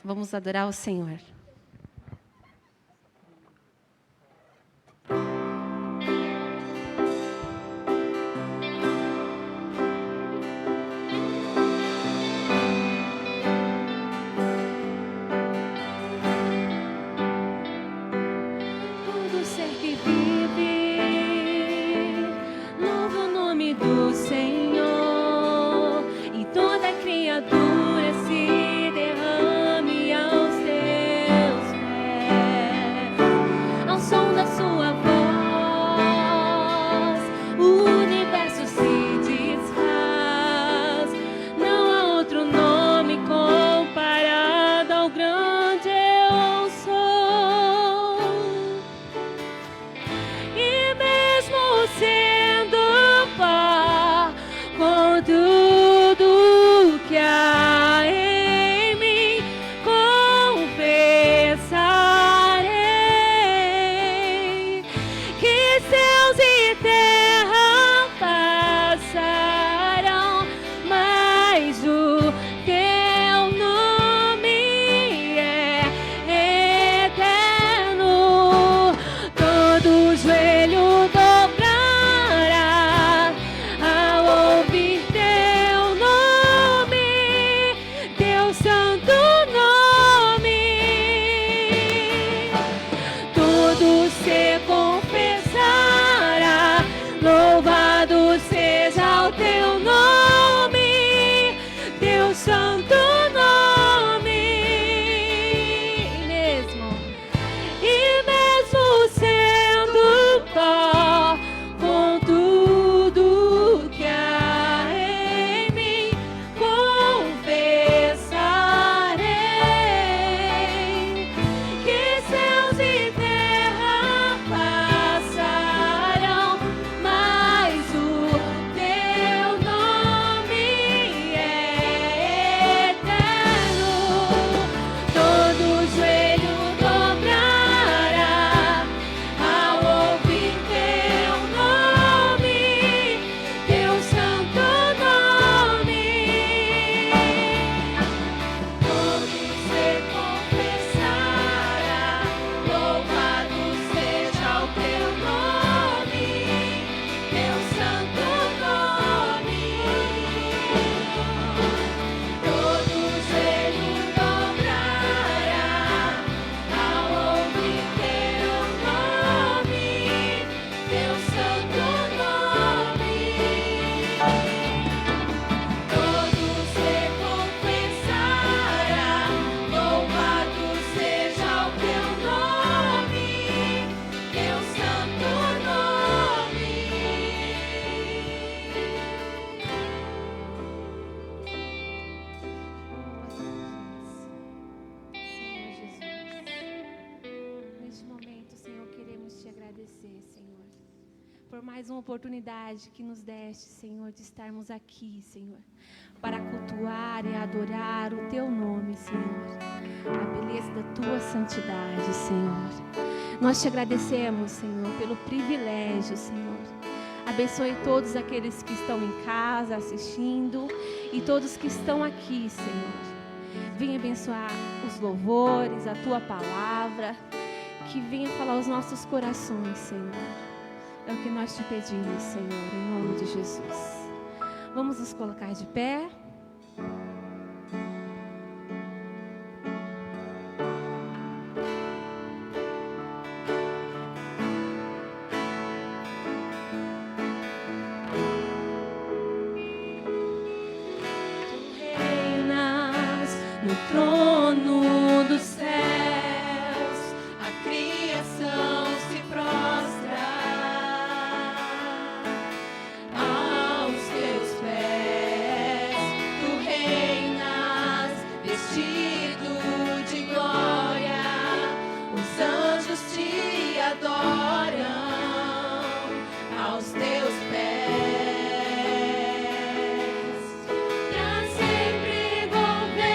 Vamos adorar o Senhor. Todo ser que vive, louva o nome do Senhor, e toda criatura se derrame aos teus pés. Ao som da sua voz, o universo se desfaz. Não há outro nome comparado ao grande eu sou. E mesmo sendo pó, com tudo que há em mim, confessarei que céus e terra passarão, mas o teu nome é eterno. Todo joelho dobrará ao ouvir teu nome, teu santo nome. Todo ser confessará, louvado seja o teu nome, teu santo nome. E mesmo sendo pó, com tudo que há em mim, confessarei que céus e terra passarão, mas o teu nome é eterno. Todo joelho dobrará ao ouvir teu nome, teu santo nome. Todo ser confessará, louvado seja o teu nome, teu santo nome. Todo joelho dobrará ao ouvir teu nome, teu santo nome. Todo ser confessará, louvado seja o teu nome, teu santo nome. Senhor Jesus, neste momento, Senhor, queremos te agradecer, Senhor, por mais uma oportunidade que nos deste, Senhor, de estarmos aqui, Senhor, para cultuar e adorar o teu nome, Senhor, a beleza da tua santidade, Senhor. Nós te agradecemos, Senhor, pelo privilégio, Senhor. Abençoe todos aqueles que estão em casa assistindo e todos que estão aqui, Senhor. Venha abençoar os louvores, a tua palavra, que venha falar aos nossos corações, Senhor. É o que nós te pedimos, Senhor, em nome de Jesus. Vamos nos colocar de pé. Tu reinas no trono dos céus, a criação se prostra aos teus pés. Tu reinas vestido de glória, os anjos te adoram aos teus pés. Pra sempre governarás.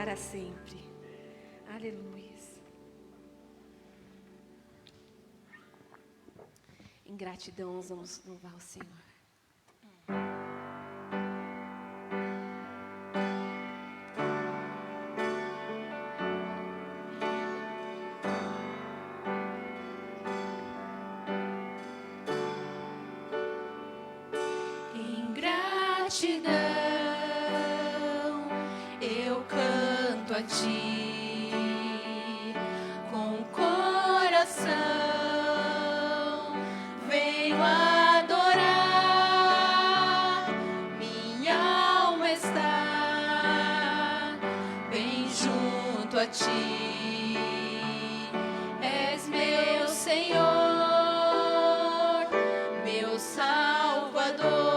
para sempre. Aleluia. Em gratidão, nós vamos louvar o Senhor. Em gratidão, eu canto a Ti com o coração. Venho adorar, minha alma está bem junto a Ti. És meu Senhor, meu Salvador.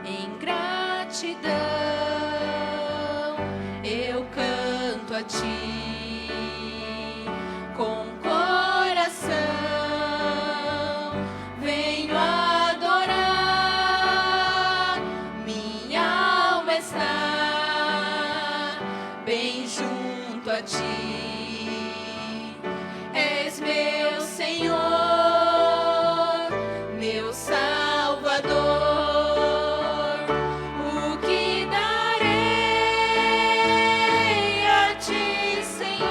Em gratidão, eu canto a Ti com o coração. Venho adorar, minha alma está bem junto a Ti. És meu Senhor, meu Salvador. O que darei a Ti, Senhor,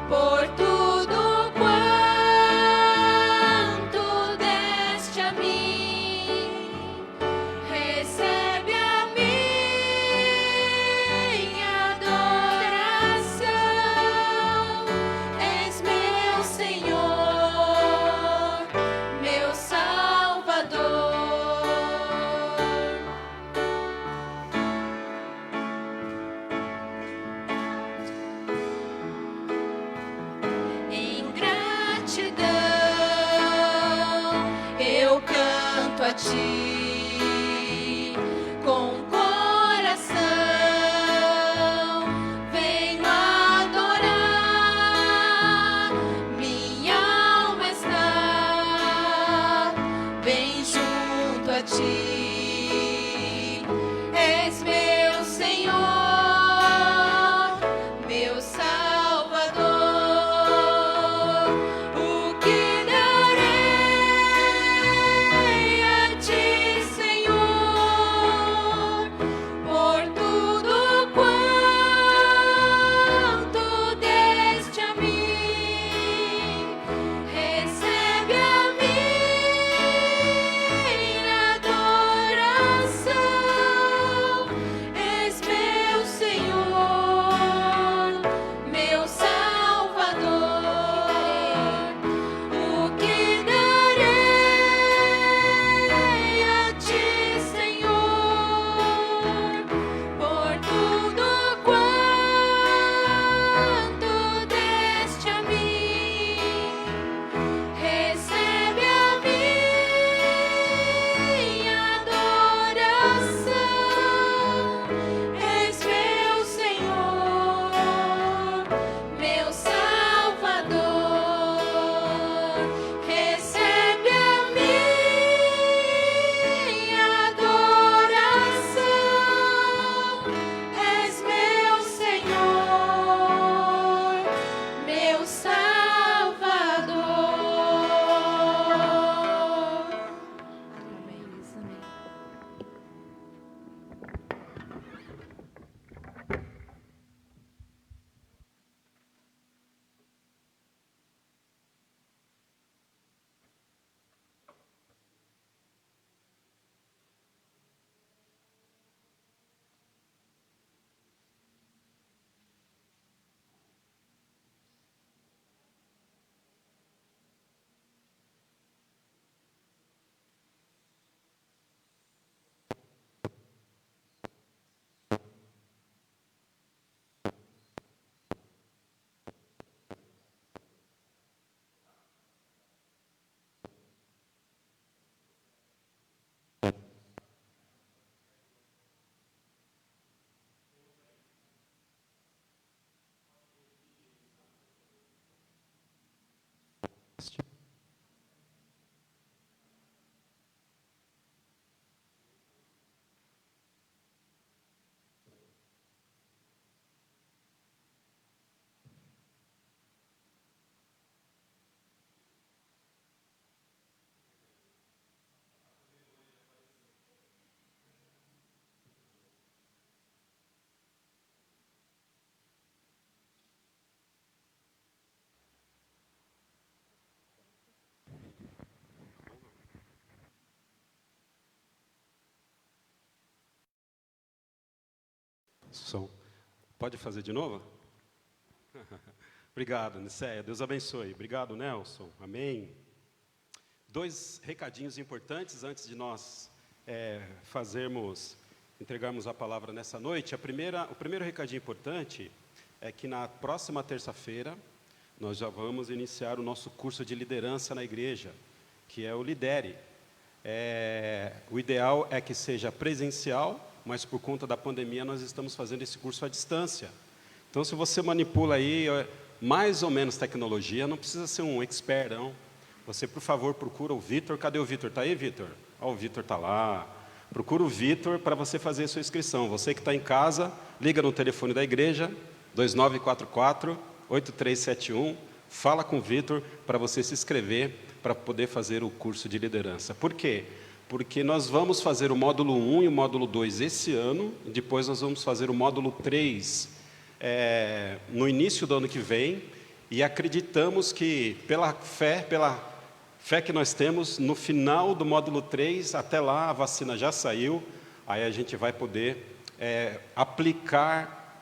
por tudo quanto deste a mim? Recebe a minha adoração. És meu Senhor, meu Salvador. Em gratidão, eu canto a Ti com o coração. Venho adorar, minha alma está bem junto a Ti. És meu Senhor, meu Salvador. O que darei a Ti, Som. Pode fazer de novo? Obrigado, Nicéia. Deus abençoe. Obrigado, Nelson. Amém. 2 recadinhos importantes antes de nós entregarmos a palavra nessa noite. O primeiro recadinho importante é que na próxima terça-feira nós já vamos iniciar o nosso curso de liderança na igreja, que é o Lidere. O ideal é que seja presencial, mas por conta da pandemia nós estamos fazendo esse curso à distância. Então, se você manipula aí mais ou menos tecnologia, não precisa ser um expert, não. Você, por favor, procura o Vitor. Cadê o Vitor? Está aí, Vitor? O Vitor está lá. Procura o Vitor para você fazer a sua inscrição. Você que está em casa, liga no telefone da igreja, 2944-8371. Fala com o Vitor para você se inscrever para poder fazer o curso de liderança. Por quê? Porque nós vamos fazer o módulo 1 e o módulo 2 esse ano, e depois nós vamos fazer o módulo 3 no início do ano que vem, e acreditamos que, pela fé que nós temos, no final do módulo 3, até lá a vacina já saiu, aí a gente vai poder aplicar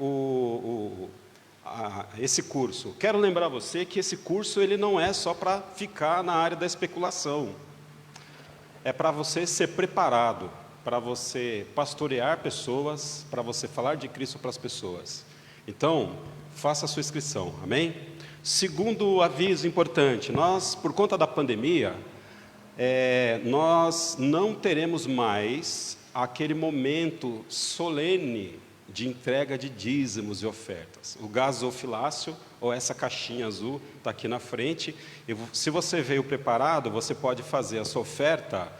esse curso. Quero lembrar você que esse curso ele não é só para ficar na área da especulação. É para você ser preparado, para você pastorear pessoas, para você falar de Cristo para as pessoas. Então, faça a sua inscrição, amém? Segundo aviso importante, nós, por conta da pandemia, nós não teremos mais aquele momento solene de entrega de dízimos e ofertas. O gasofilácio, ou essa caixinha azul, está aqui na frente. E se você veio preparado, você pode fazer a sua oferta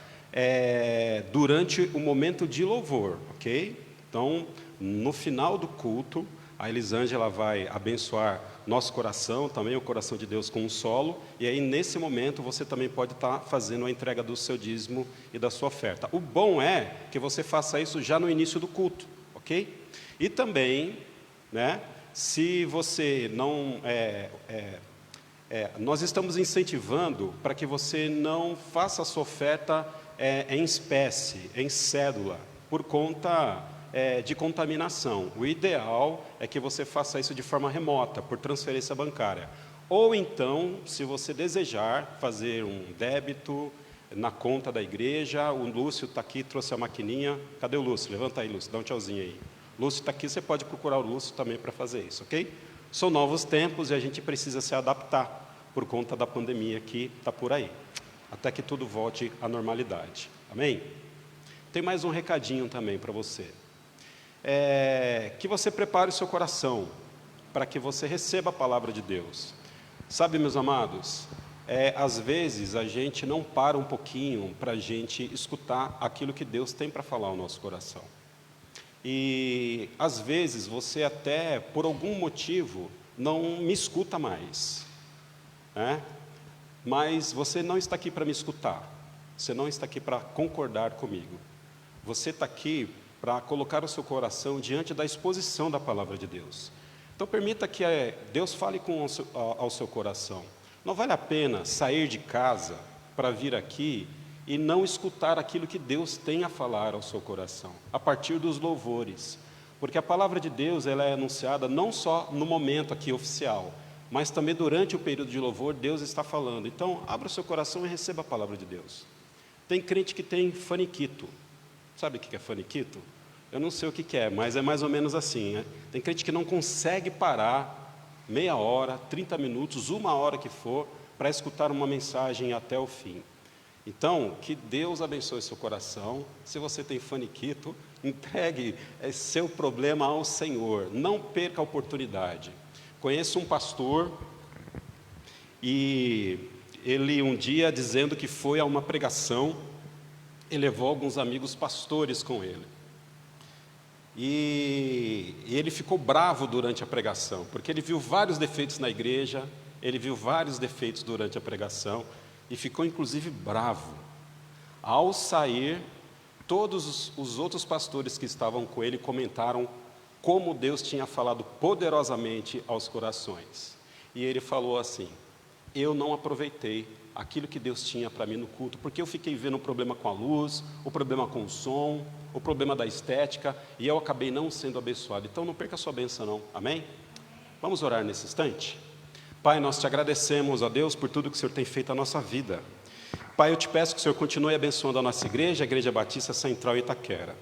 durante o momento de louvor, ok? Então, no final do culto, a Elisângela vai abençoar nosso coração, também o coração de Deus com um solo, e aí nesse momento você também pode estar fazendo a entrega do seu dízimo e da sua oferta. O bom é que você faça isso já no início do culto, ok? E também, né, se você não... nós estamos incentivando para que você não faça a sua oferta em espécie, em cédula, por conta de contaminação. O ideal é que você faça isso de forma remota, por transferência bancária. Ou então, se você desejar fazer um débito na conta da igreja, o Lúcio está aqui, trouxe a maquininha. Cadê o Lúcio? Levanta aí, Lúcio, dá um tchauzinho aí. Lúcio está aqui, você pode procurar o Lúcio também para fazer isso, ok? São novos tempos e a gente precisa se adaptar por conta da pandemia que está por aí, até que tudo volte à normalidade, amém? Tem mais um recadinho também para você. Que você prepare o seu coração para que você receba a palavra de Deus. Sabe, meus amados, às vezes a gente não para um pouquinho para a gente escutar aquilo que Deus tem para falar ao nosso coração. E às vezes você até, por algum motivo, não me escuta mais, né? Mas você não está aqui para me escutar, você não está aqui para concordar comigo, você está aqui para colocar o seu coração diante da exposição da palavra de Deus. Então permita que Deus fale ao seu coração. Não vale a pena sair de casa para vir aqui e não escutar aquilo que Deus tem a falar ao seu coração, a partir dos louvores. Porque a palavra de Deus ela é anunciada não só no momento aqui oficial, mas também durante o período de louvor, Deus está falando. Então, abra o seu coração e receba a palavra de Deus. Tem crente que tem faniquito. Sabe o que é faniquito? Eu não sei o que é, mas é mais ou menos assim, né? Tem crente que não consegue parar meia hora, 30 minutos, 1 hora que for, para escutar uma mensagem até o fim. Então, que Deus abençoe seu coração. Se você tem faniquito, entregue seu problema ao Senhor. Não perca a oportunidade. Conheço um pastor e ele um dia dizendo que foi a uma pregação, ele levou alguns amigos pastores com ele. E ele ficou bravo durante a pregação, porque ele viu vários defeitos na igreja, ele viu vários defeitos durante a pregação, e ficou inclusive bravo. Ao sair, todos os outros pastores que estavam com ele comentaram como Deus tinha falado poderosamente aos corações. E ele falou assim: eu não aproveitei aquilo que Deus tinha para mim no culto, porque eu fiquei vendo o problema com a luz, o problema com o som, o problema da estética, e eu acabei não sendo abençoado. Então não perca a sua bênção não, amém? Vamos orar nesse instante? Pai, nós te agradecemos, ó Deus, por tudo que o Senhor tem feito na nossa vida. Pai, eu te peço que o Senhor continue abençoando a nossa igreja, a Igreja Batista Central Itaquera.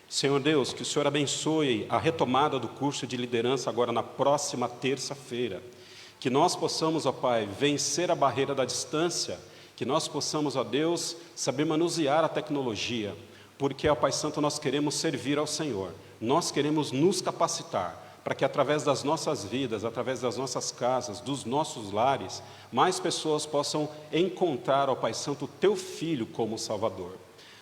Senhor Deus, que o Senhor abençoe a retomada do curso de liderança agora na próxima terça-feira. Que nós possamos, ó Pai, vencer a barreira da distância, que nós possamos, ó Deus, saber manusear a tecnologia, porque, ó Pai Santo, nós queremos servir ao Senhor, nós queremos nos capacitar, para que através das nossas vidas, através das nossas casas, dos nossos lares, mais pessoas possam encontrar, ó Pai Santo, o Teu Filho como Salvador.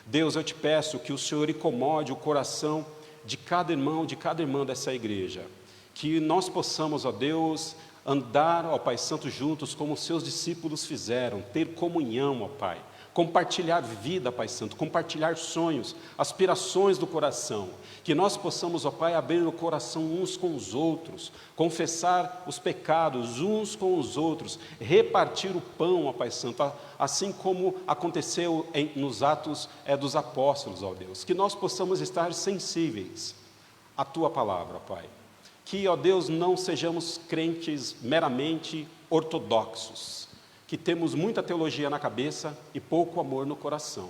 Deus, eu te peço que o Senhor incomode o coração de cada irmão, de cada irmã dessa igreja, que nós possamos, ó Deus, andar, ó Pai Santo, juntos como os seus discípulos fizeram, ter comunhão, ó Pai, compartilhar vida, Pai Santo, compartilhar sonhos, aspirações do coração, que nós possamos, ó Pai, abrir o coração uns com os outros, confessar os pecados uns com os outros, repartir o pão, ó Pai Santo, assim como aconteceu nos Atos dos Apóstolos, ó Deus, que nós possamos estar sensíveis à Tua palavra, Pai. Que, ó Deus, não sejamos crentes meramente ortodoxos, que temos muita teologia na cabeça e pouco amor no coração.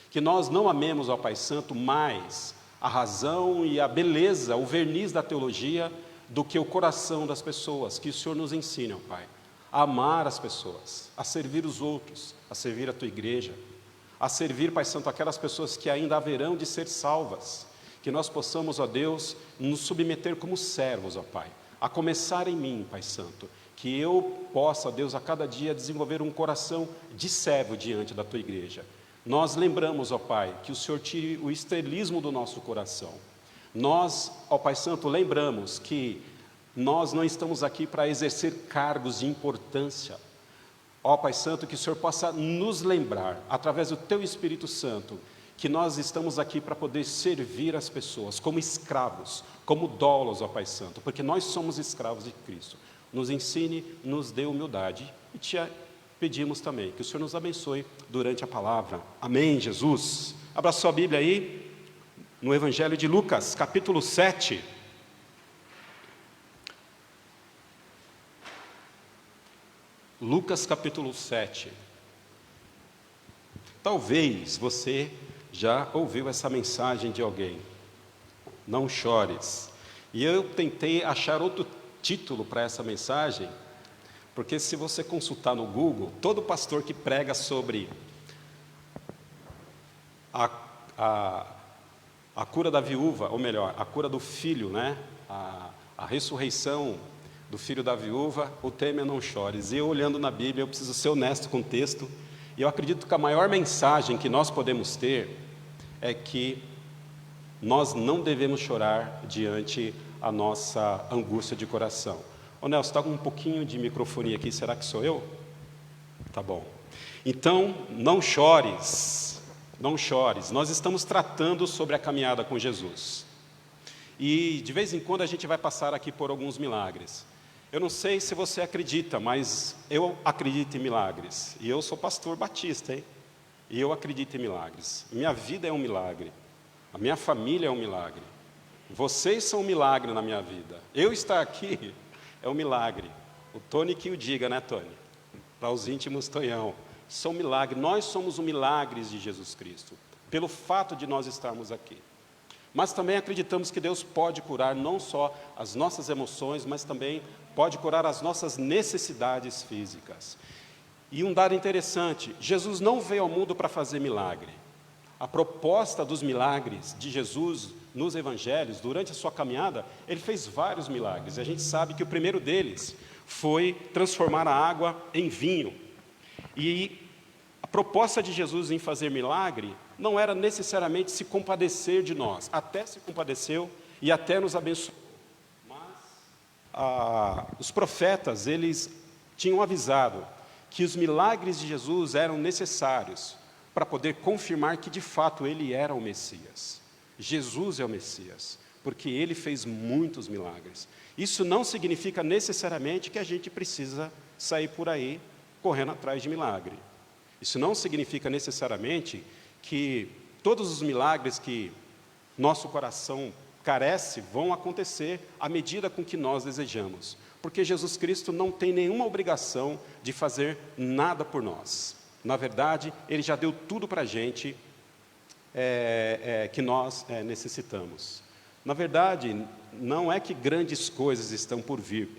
Que nós não amemos, ó Pai Santo, mais a razão e a beleza, o verniz da teologia, do que o coração das pessoas. Que o Senhor nos ensine, ó Pai, a amar as pessoas, a servir os outros, a servir a Tua igreja, a servir, Pai Santo, aquelas pessoas que ainda haverão de ser salvas. Que nós possamos, ó Deus, nos submeter como servos, ó Pai, a começar em mim, Pai Santo, que eu possa, ó Deus, a cada dia desenvolver um coração de servo diante da Tua igreja. Nós lembramos, ó Pai, que o Senhor tire o estrelismo do nosso coração. Nós, ó Pai Santo, lembramos que nós não estamos aqui para exercer cargos de importância. Ó Pai Santo, que o Senhor possa nos lembrar, através do Teu Espírito Santo, que nós estamos aqui para poder servir as pessoas como escravos, como doulos, ó Pai Santo, porque nós somos escravos de Cristo. Nos ensine, nos dê humildade e te pedimos também que o Senhor nos abençoe durante a palavra. Amém, Jesus? Abra sua Bíblia aí, no Evangelho de Lucas, capítulo 7. Lucas, capítulo 7. Talvez você já ouviu essa mensagem de alguém, não chores. E eu tentei achar outro título para essa mensagem, porque se você consultar no Google, todo pastor que prega sobre a cura da viúva, ou melhor, a cura do filho, né? A ressurreição do filho da viúva, o tema é não chores. E eu olhando na Bíblia, eu preciso ser honesto com o texto, e eu acredito que a maior mensagem que nós podemos ter é que nós não devemos chorar diante a nossa angústia de coração. Ô Nelson, está com um pouquinho de microfonia aqui, será que sou eu? Tá bom. Então, não chores, não chores. Nós estamos tratando sobre a caminhada com Jesus. E de vez em quando a gente vai passar aqui por alguns milagres. Eu não sei se você acredita, mas eu acredito em milagres. E eu sou pastor batista, hein? E eu acredito em milagres. Minha vida é um milagre. A minha família é um milagre. Vocês são um milagre na minha vida. Eu estar aqui é um milagre. O Tony que o diga, né, Tony? Para os íntimos, Tonhão. São milagres. Nós somos um milagre de Jesus Cristo, pelo fato de nós estarmos aqui. Mas também acreditamos que Deus pode curar não só as nossas emoções, mas também pode curar as nossas necessidades físicas. E um dado interessante, Jesus não veio ao mundo para fazer milagre. A proposta dos milagres de Jesus nos evangelhos, durante a sua caminhada, ele fez vários milagres. A gente sabe que o primeiro deles foi transformar a água em vinho. E a proposta de Jesus em fazer milagre não era necessariamente se compadecer de nós. Até se compadeceu e até nos abençoou. Mas os profetas, eles tinham avisado que os milagres de Jesus eram necessários para poder confirmar que de fato ele era o Messias. Jesus é o Messias, porque ele fez muitos milagres. Isso não significa necessariamente que a gente precisa sair por aí correndo atrás de milagre. Isso não significa necessariamente que todos os milagres que nosso coração carece vão acontecer à medida com que nós desejamos. Porque Jesus Cristo não tem nenhuma obrigação de fazer nada por nós. Na verdade, Ele já deu tudo para a gente que nós necessitamos. Na verdade, não é que grandes coisas estão por vir,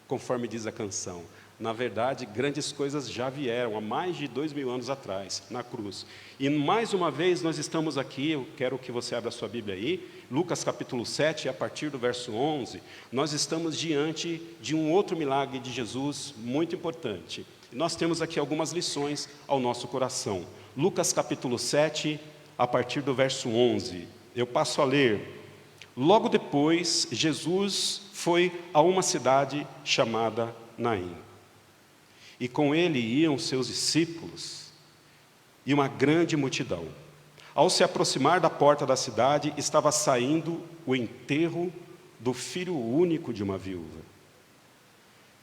conforme diz a canção. Na verdade, grandes coisas já vieram há mais de 2000 anos atrás, na cruz. E mais uma vez nós estamos aqui, eu quero que você abra a sua Bíblia aí, Lucas capítulo 7, a partir do verso 11, nós estamos diante de um outro milagre de Jesus muito importante. E nós temos aqui algumas lições ao nosso coração. Lucas capítulo 7, a partir do verso 11, eu passo a ler. Logo depois, Jesus foi a uma cidade chamada Naim. E com ele iam seus discípulos e uma grande multidão. Ao se aproximar da porta da cidade, estava saindo o enterro do filho único de uma viúva.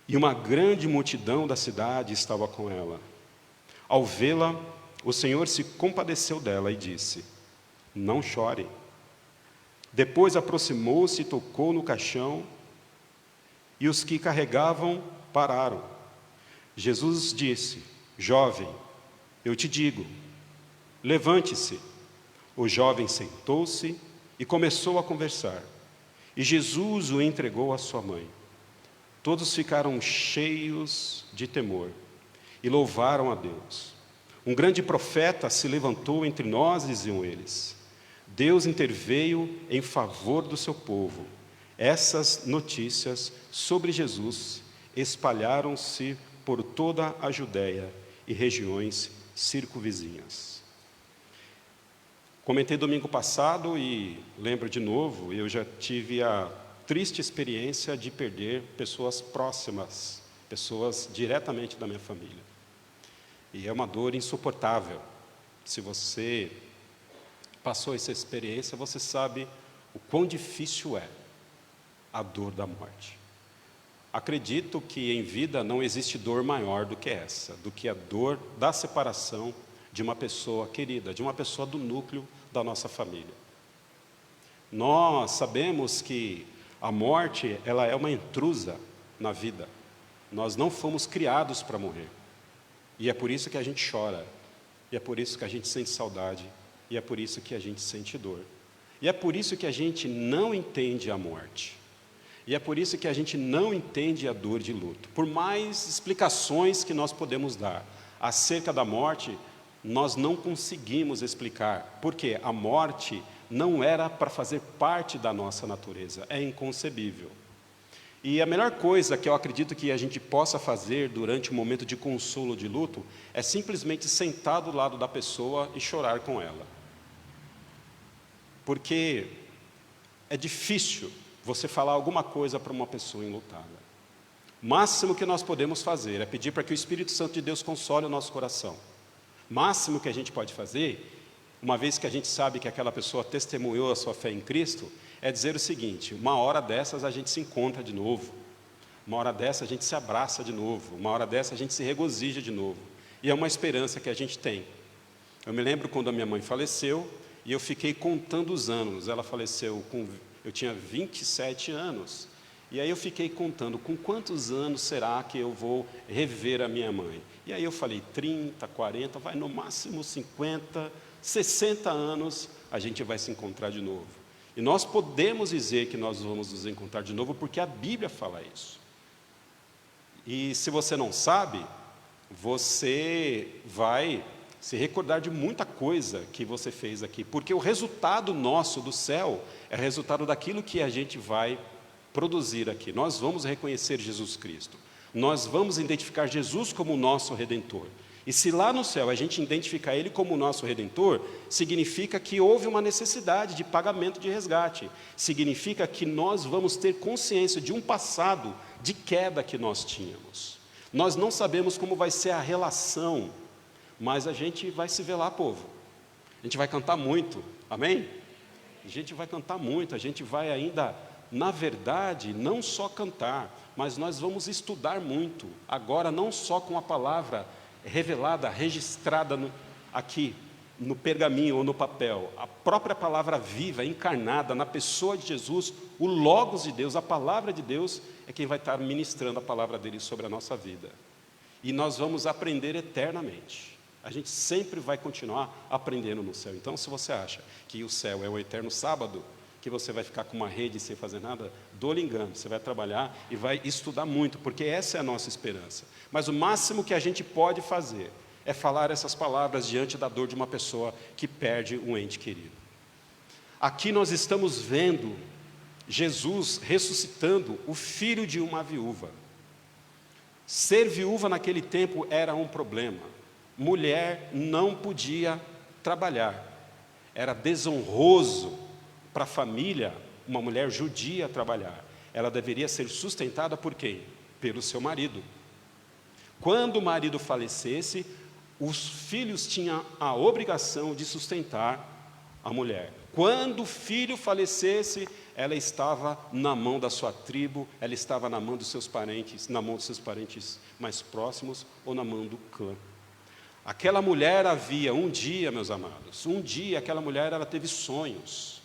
E uma grande multidão da cidade estava com ela. Ao vê-la, o Senhor se compadeceu dela e disse: não chore. Depois aproximou-se e tocou no caixão, e os que carregavam pararam. Jesus disse: jovem, eu te digo, levante-se. O jovem sentou-se e começou a conversar. E Jesus o entregou à sua mãe. Todos ficaram cheios de temor e louvaram a Deus. Um grande profeta se levantou entre nós, diziam eles. Deus interveio em favor do seu povo. Essas notícias sobre Jesus espalharam-se por toda a Judéia e regiões circunvizinhas. Comentei domingo passado e lembro de novo, eu já tive a triste experiência de perder pessoas próximas, pessoas diretamente da minha família. E é uma dor insuportável. Se você passou essa experiência, você sabe o quão difícil é a dor da morte. Acredito que em vida não existe dor maior do que essa, do que a dor da separação de uma pessoa querida, de uma pessoa do núcleo da nossa família. Nós sabemos que a morte, ela é uma intrusa na vida. Nós não fomos criados para morrer. E é por isso que a gente chora, e é por isso que a gente sente saudade, e é por isso que a gente sente dor. E é por isso que a gente não entende a morte. E é por isso que a gente não entende a dor de luto. Por mais explicações que nós podemos dar acerca da morte, nós não conseguimos explicar, porque a morte não era para fazer parte da nossa natureza, é inconcebível. E a melhor coisa que eu acredito que a gente possa fazer durante um momento de consolo, de luto, é simplesmente sentar do lado da pessoa e chorar com ela. Porque é difícil você falar alguma coisa para uma pessoa enlutada. O máximo que nós podemos fazer é pedir para que o Espírito Santo de Deus console o nosso coração. O máximo que a gente pode fazer, uma vez que a gente sabe que aquela pessoa testemunhou a sua fé em Cristo, é dizer o seguinte: uma hora dessas a gente se encontra de novo, uma hora dessa a gente se abraça de novo, uma hora dessa a gente se regozija de novo. E é uma esperança que a gente tem. Eu me lembro quando a minha mãe faleceu, e eu fiquei contando os anos. Ela faleceu eu tinha 27 anos. E aí eu fiquei contando, com quantos anos será que eu vou rever a minha mãe? E aí eu falei, 30, 40, vai no máximo 50, 60 anos, a gente vai se encontrar de novo. E nós podemos dizer que nós vamos nos encontrar de novo, porque a Bíblia fala isso. E se você não sabe, você vai se recordar de muita coisa que você fez aqui, porque o resultado nosso do céu é resultado daquilo que a gente vai produzir aqui. Nós vamos reconhecer Jesus Cristo, nós vamos identificar Jesus como o nosso Redentor. E se lá no céu a gente identificar Ele como o nosso Redentor, significa que houve uma necessidade de pagamento de resgate, significa que nós vamos ter consciência de um passado de queda que nós tínhamos. Nós não sabemos como vai ser a relação, mas a gente vai se ver lá, povo. A gente vai cantar muito, amém? A gente vai cantar muito, a gente vai ainda, na verdade, não só cantar, mas nós vamos estudar muito, agora não só com a palavra revelada, registrada aqui, no pergaminho ou no papel, a própria palavra viva, encarnada na pessoa de Jesus, o Logos de Deus, a palavra de Deus, é quem vai estar ministrando a palavra dele sobre a nossa vida. E nós vamos aprender eternamente. A gente sempre vai continuar aprendendo no céu. Então, se você acha que o céu é o eterno sábado, que você vai ficar com uma rede sem fazer nada, dou-lhe engano. Você vai trabalhar e vai estudar muito, porque essa é a nossa esperança. Mas o máximo que a gente pode fazer é falar essas palavras diante da dor de uma pessoa que perde um ente querido. Aqui nós estamos vendo Jesus ressuscitando o filho de uma viúva. Ser viúva naquele tempo era um problema. Mulher não podia trabalhar. Era desonroso para a família uma mulher judia trabalhar. Ela deveria ser sustentada por quem? Pelo seu marido. Quando o marido falecesse, os filhos tinham a obrigação de sustentar a mulher. Quando o filho falecesse, ela estava na mão da sua tribo, ela estava na mão dos seus parentes, na mão dos seus parentes mais próximos ou na mão do clã. Aquela mulher havia um dia, meus amados, um dia aquela mulher ela teve sonhos.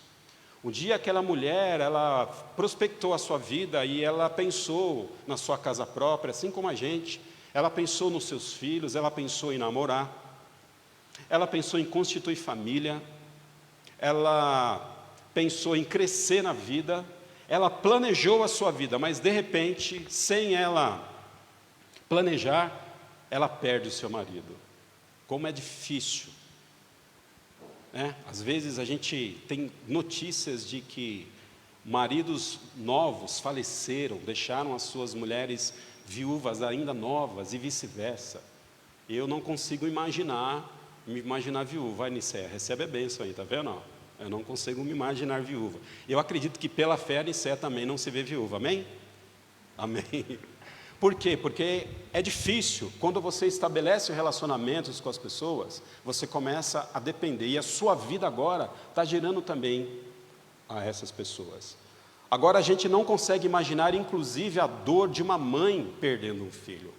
Um dia aquela mulher, ela prospectou a sua vida e ela pensou na sua casa própria, assim como a gente. Ela pensou nos seus filhos, ela pensou em namorar, ela pensou em constituir família, ela pensou em crescer na vida, ela planejou a sua vida, mas de repente, sem ela planejar, ela perde o seu marido. Como é difícil, né? Às vezes a gente tem notícias de que maridos novos faleceram, deixaram as suas mulheres viúvas ainda novas e vice-versa. Eu não consigo me imaginar viúva. Vai, Nicéia, recebe a bênção aí, tá vendo? Eu não consigo me imaginar viúva. Eu acredito que pela fé a Nicéia também não se vê viúva, amém? Amém. Por quê? Porque é difícil, quando você estabelece relacionamentos com as pessoas, você começa a depender, e a sua vida agora está gerando também a essas pessoas. Agora a gente não consegue imaginar, inclusive, a dor de uma mãe perdendo um filho.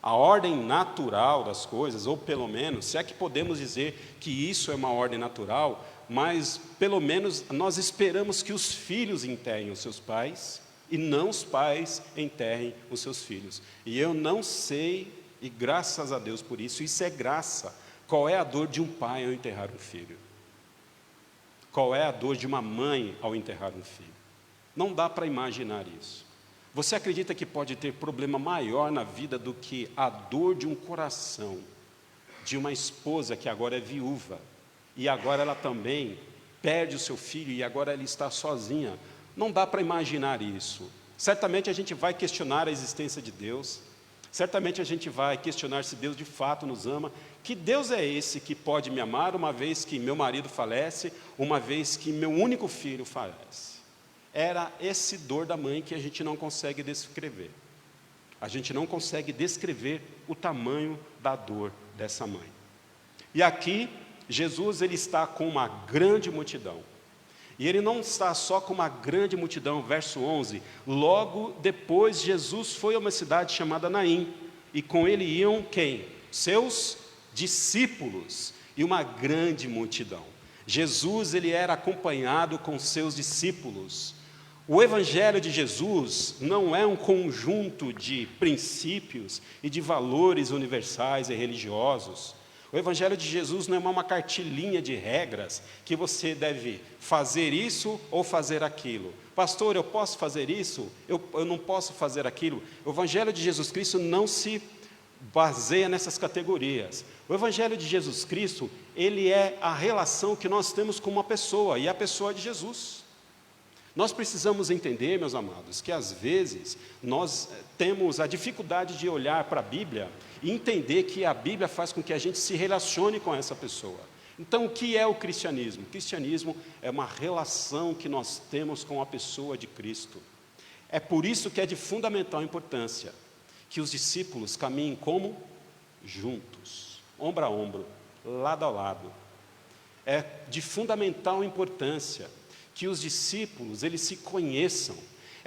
A ordem natural das coisas, ou pelo menos, se é que podemos dizer que isso é uma ordem natural, mas pelo menos nós esperamos que os filhos enterrem os seus pais, e não os pais enterrem os seus filhos. E eu não sei, e graças a Deus por isso é graça, qual é a dor de um pai ao enterrar um filho? Qual é a dor de uma mãe ao enterrar um filho? Não dá para imaginar isso. Você acredita que pode ter problema maior na vida do que a dor de um coração, de uma esposa que agora é viúva, e agora ela também perde o seu filho, e agora ela está sozinha? Não dá para imaginar isso. Certamente a gente vai questionar a existência de Deus, certamente a gente vai questionar se Deus de fato nos ama. Que Deus é esse que pode me amar uma vez que meu marido falece, uma vez que meu único filho falece? Era esse dor da mãe que a gente não consegue descrever. A gente não consegue descrever o tamanho da dor dessa mãe. E aqui, Jesus ele está com uma grande multidão. E ele não está só com uma grande multidão, verso 11. Logo depois, Jesus foi a uma cidade chamada Naim. E com ele iam quem? Seus discípulos e uma grande multidão. Jesus ele era acompanhado com seus discípulos. O Evangelho de Jesus não é um conjunto de princípios e de valores universais e religiosos. O Evangelho de Jesus não é uma cartilinha de regras que você deve fazer isso ou fazer aquilo. Pastor, eu posso fazer isso? Eu não posso fazer aquilo? O Evangelho de Jesus Cristo não se baseia nessas categorias. O Evangelho de Jesus Cristo, ele é a relação que nós temos com uma pessoa, e a pessoa de Jesus. Nós precisamos entender, meus amados, que às vezes nós temos a dificuldade de olhar para a Bíblia e entender que a Bíblia faz com que a gente se relacione com essa pessoa. Então, o que é o cristianismo? O cristianismo é uma relação que nós temos com a pessoa de Cristo. É por isso que é de fundamental importância que os discípulos caminhem como? Juntos, ombro a ombro, lado a lado. É de fundamental importância que os discípulos, eles se conheçam.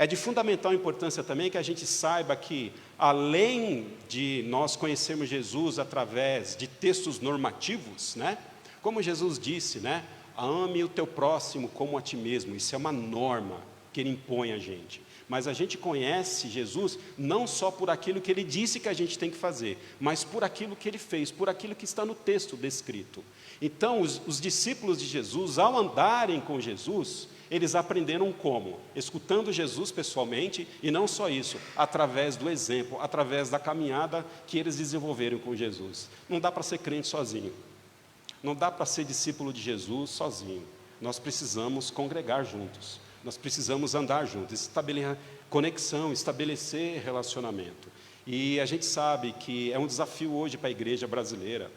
É de fundamental importância também que a gente saiba que, além de nós conhecermos Jesus através de textos normativos, né? Como Jesus disse, né? Ame o teu próximo como a ti mesmo. Isso é uma norma que ele impõe a gente. Mas a gente conhece Jesus não só por aquilo que ele disse que a gente tem que fazer, mas por aquilo que ele fez, por aquilo que está no texto descrito. Então, os discípulos de Jesus, ao andarem com Jesus, eles aprenderam como? Escutando Jesus pessoalmente, e não só isso, através do exemplo, através da caminhada que eles desenvolveram com Jesus. Não dá para ser crente sozinho. Não dá para ser discípulo de Jesus sozinho. Nós precisamos congregar juntos. Nós precisamos andar juntos, estabelecer conexão, estabelecer relacionamento. E a gente sabe que é um desafio hoje para a igreja brasileira,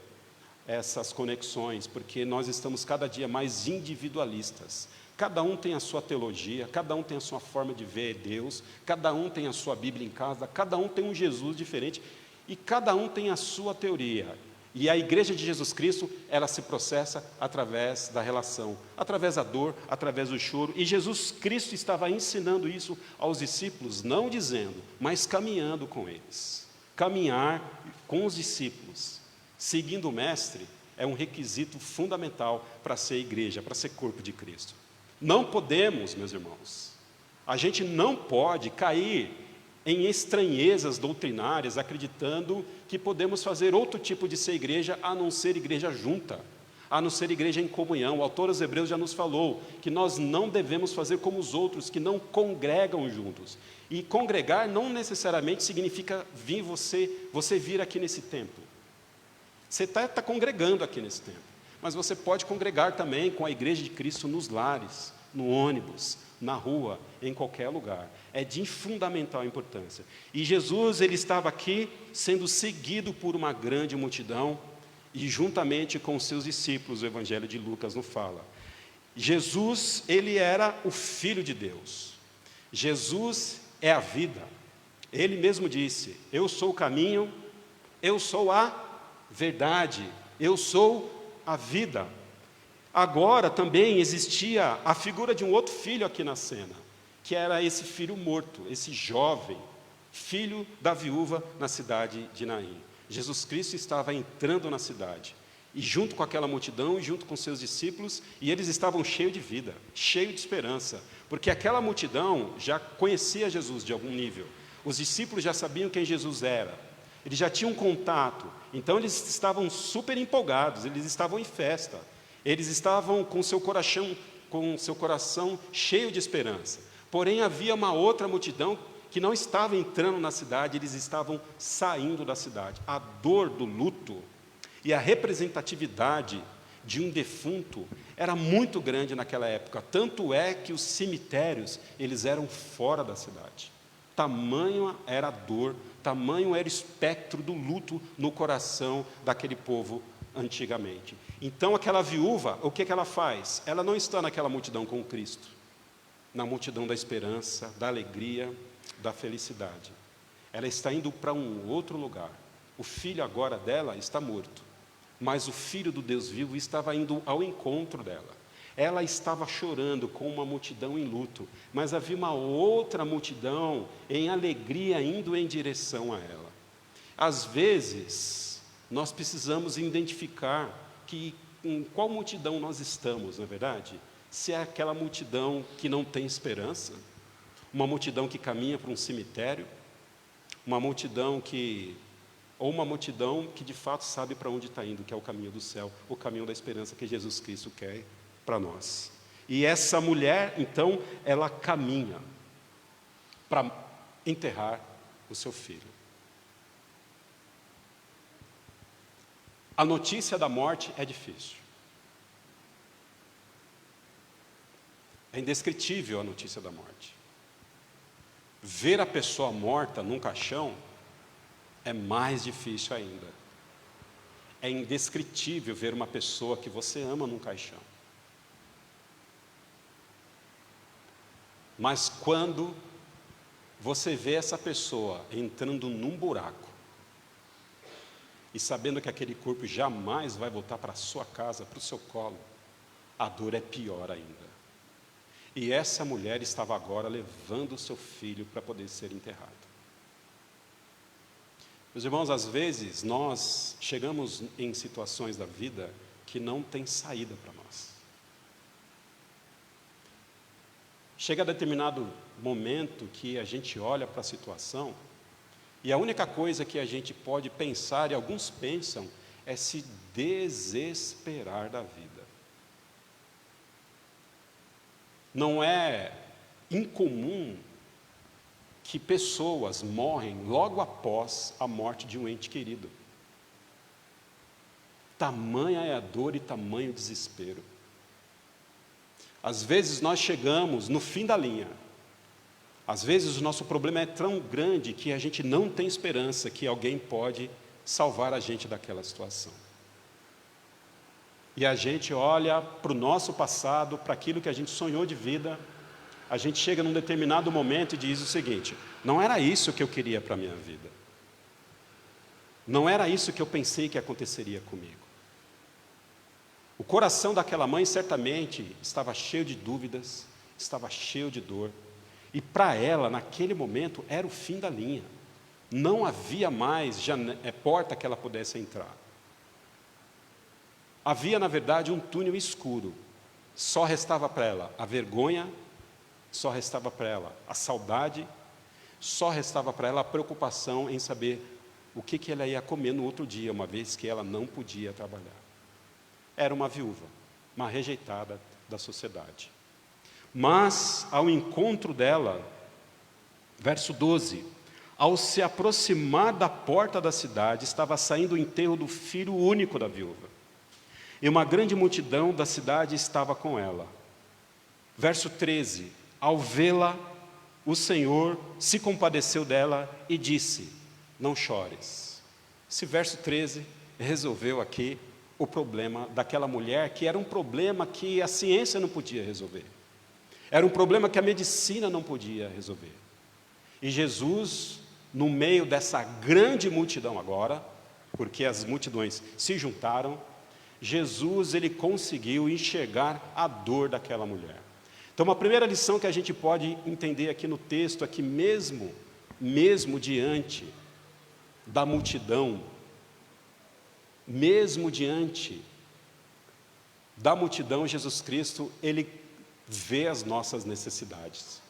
essas conexões, porque nós estamos cada dia mais individualistas. Cada um tem a sua teologia, cada um tem a sua forma de ver Deus, cada um tem a sua Bíblia em casa, cada um tem um Jesus diferente, e cada um tem a sua teoria. E a igreja de Jesus Cristo, ela se processa através da relação, através da dor, através do choro. E Jesus Cristo estava ensinando isso aos discípulos, não dizendo, mas caminhando com eles. Caminhar com os discípulos, seguindo o Mestre, é um requisito fundamental para ser igreja, para ser corpo de Cristo. Não podemos, meus irmãos, a gente não pode cair em estranhezas doutrinárias, acreditando que podemos fazer outro tipo de ser igreja, a não ser igreja junta, a não ser igreja em comunhão. O autor aos Hebreus já nos falou que nós não devemos fazer como os outros, que não congregam juntos. E congregar não necessariamente significa vir você vir aqui nesse templo. Você está congregando aqui nesse templo, mas você pode congregar também com a igreja de Cristo nos lares, no ônibus, na rua, em qualquer lugar. É de fundamental importância. E Jesus, ele estava aqui sendo seguido por uma grande multidão, e juntamente com os seus discípulos, o Evangelho de Lucas nos fala. Jesus, ele era o Filho de Deus. Jesus é a vida. Ele mesmo disse, eu sou o caminho, eu sou a verdade, eu sou a vida. Agora também existia a figura de um outro filho aqui na cena, que era esse filho morto, esse jovem, filho da viúva na cidade de Naim. Jesus Cristo estava entrando na cidade, e junto com aquela multidão, e junto com seus discípulos, e eles estavam cheios de vida, cheios de esperança, porque aquela multidão já conhecia Jesus de algum nível, os discípulos já sabiam quem Jesus era, eles já tinham contato, então eles estavam super empolgados, eles estavam em festa, eles estavam com seu coração cheio de esperança. Porém, havia uma outra multidão que não estava entrando na cidade, eles estavam saindo da cidade. A dor do luto e a representatividade de um defunto era muito grande naquela época. Tanto é que os cemitérios, eles eram fora da cidade. Tamanho era a dor, tamanho era o espectro do luto no coração daquele povo antigamente. Então aquela viúva, o que ela faz? Ela não está naquela multidão com Cristo, na multidão da esperança, da alegria, da felicidade. Ela está indo para um outro lugar. O filho agora dela está morto, mas o Filho do Deus vivo estava indo ao encontro dela. Ela estava chorando com uma multidão em luto, mas havia uma outra multidão em alegria indo em direção a ela. Às vezes, nós precisamos identificar em qual multidão nós estamos, não é verdade? Se é aquela multidão que não tem esperança, uma multidão que caminha para um cemitério, uma multidão que de fato sabe para onde está indo, que é o caminho do céu, o caminho da esperança que Jesus Cristo quer para nós. E essa mulher, então, ela caminha para enterrar o seu filho. A notícia da morte é difícil. É indescritível a notícia da morte. Ver a pessoa morta num caixão é mais difícil ainda. É indescritível ver uma pessoa que você ama num caixão. Mas quando você vê essa pessoa entrando num buraco, e sabendo que aquele corpo jamais vai voltar para a sua casa, para o seu colo, a dor é pior ainda. E essa mulher estava agora levando o seu filho para poder ser enterrado. Meus irmãos, às vezes nós chegamos em situações da vida que não tem saída para nós. Chega a determinado momento que a gente olha para a situação e a única coisa que a gente pode pensar, e alguns pensam, é se desesperar da vida. Não é incomum que pessoas morrem logo após a morte de um ente querido. Tamanha é a dor e tamanho o desespero. Às vezes nós chegamos no fim da linha. Às vezes o nosso problema é tão grande que a gente não tem esperança que alguém pode salvar a gente daquela situação. E a gente olha para o nosso passado, para aquilo que a gente sonhou de vida, a gente chega num determinado momento e diz o seguinte: não era isso que eu queria para a minha vida. Não era isso que eu pensei que aconteceria comigo. O coração daquela mãe certamente estava cheio de dúvidas, estava cheio de dor. E para ela, naquele momento, era o fim da linha. Não havia mais porta que ela pudesse entrar. Havia, na verdade, um túnel escuro. Só restava para ela a vergonha, só restava para ela a saudade, só restava para ela a preocupação em saber o que ela ia comer no outro dia, uma vez que ela não podia trabalhar. Era uma viúva, uma rejeitada da sociedade. Mas, ao encontro dela, verso 12, ao se aproximar da porta da cidade, estava saindo o enterro do filho único da viúva. E uma grande multidão da cidade estava com ela. Verso 13, ao vê-la, o Senhor se compadeceu dela e disse: não chores. Esse verso 13 resolveu aqui o problema daquela mulher, que era um problema que a ciência não podia resolver. Era um problema que a medicina não podia resolver. E Jesus, no meio dessa grande multidão agora, porque as multidões se juntaram, Jesus, ele conseguiu enxergar a dor daquela mulher. Então, uma primeira lição que a gente pode entender aqui no texto é que mesmo diante da multidão, Jesus Cristo, ele vê as nossas necessidades.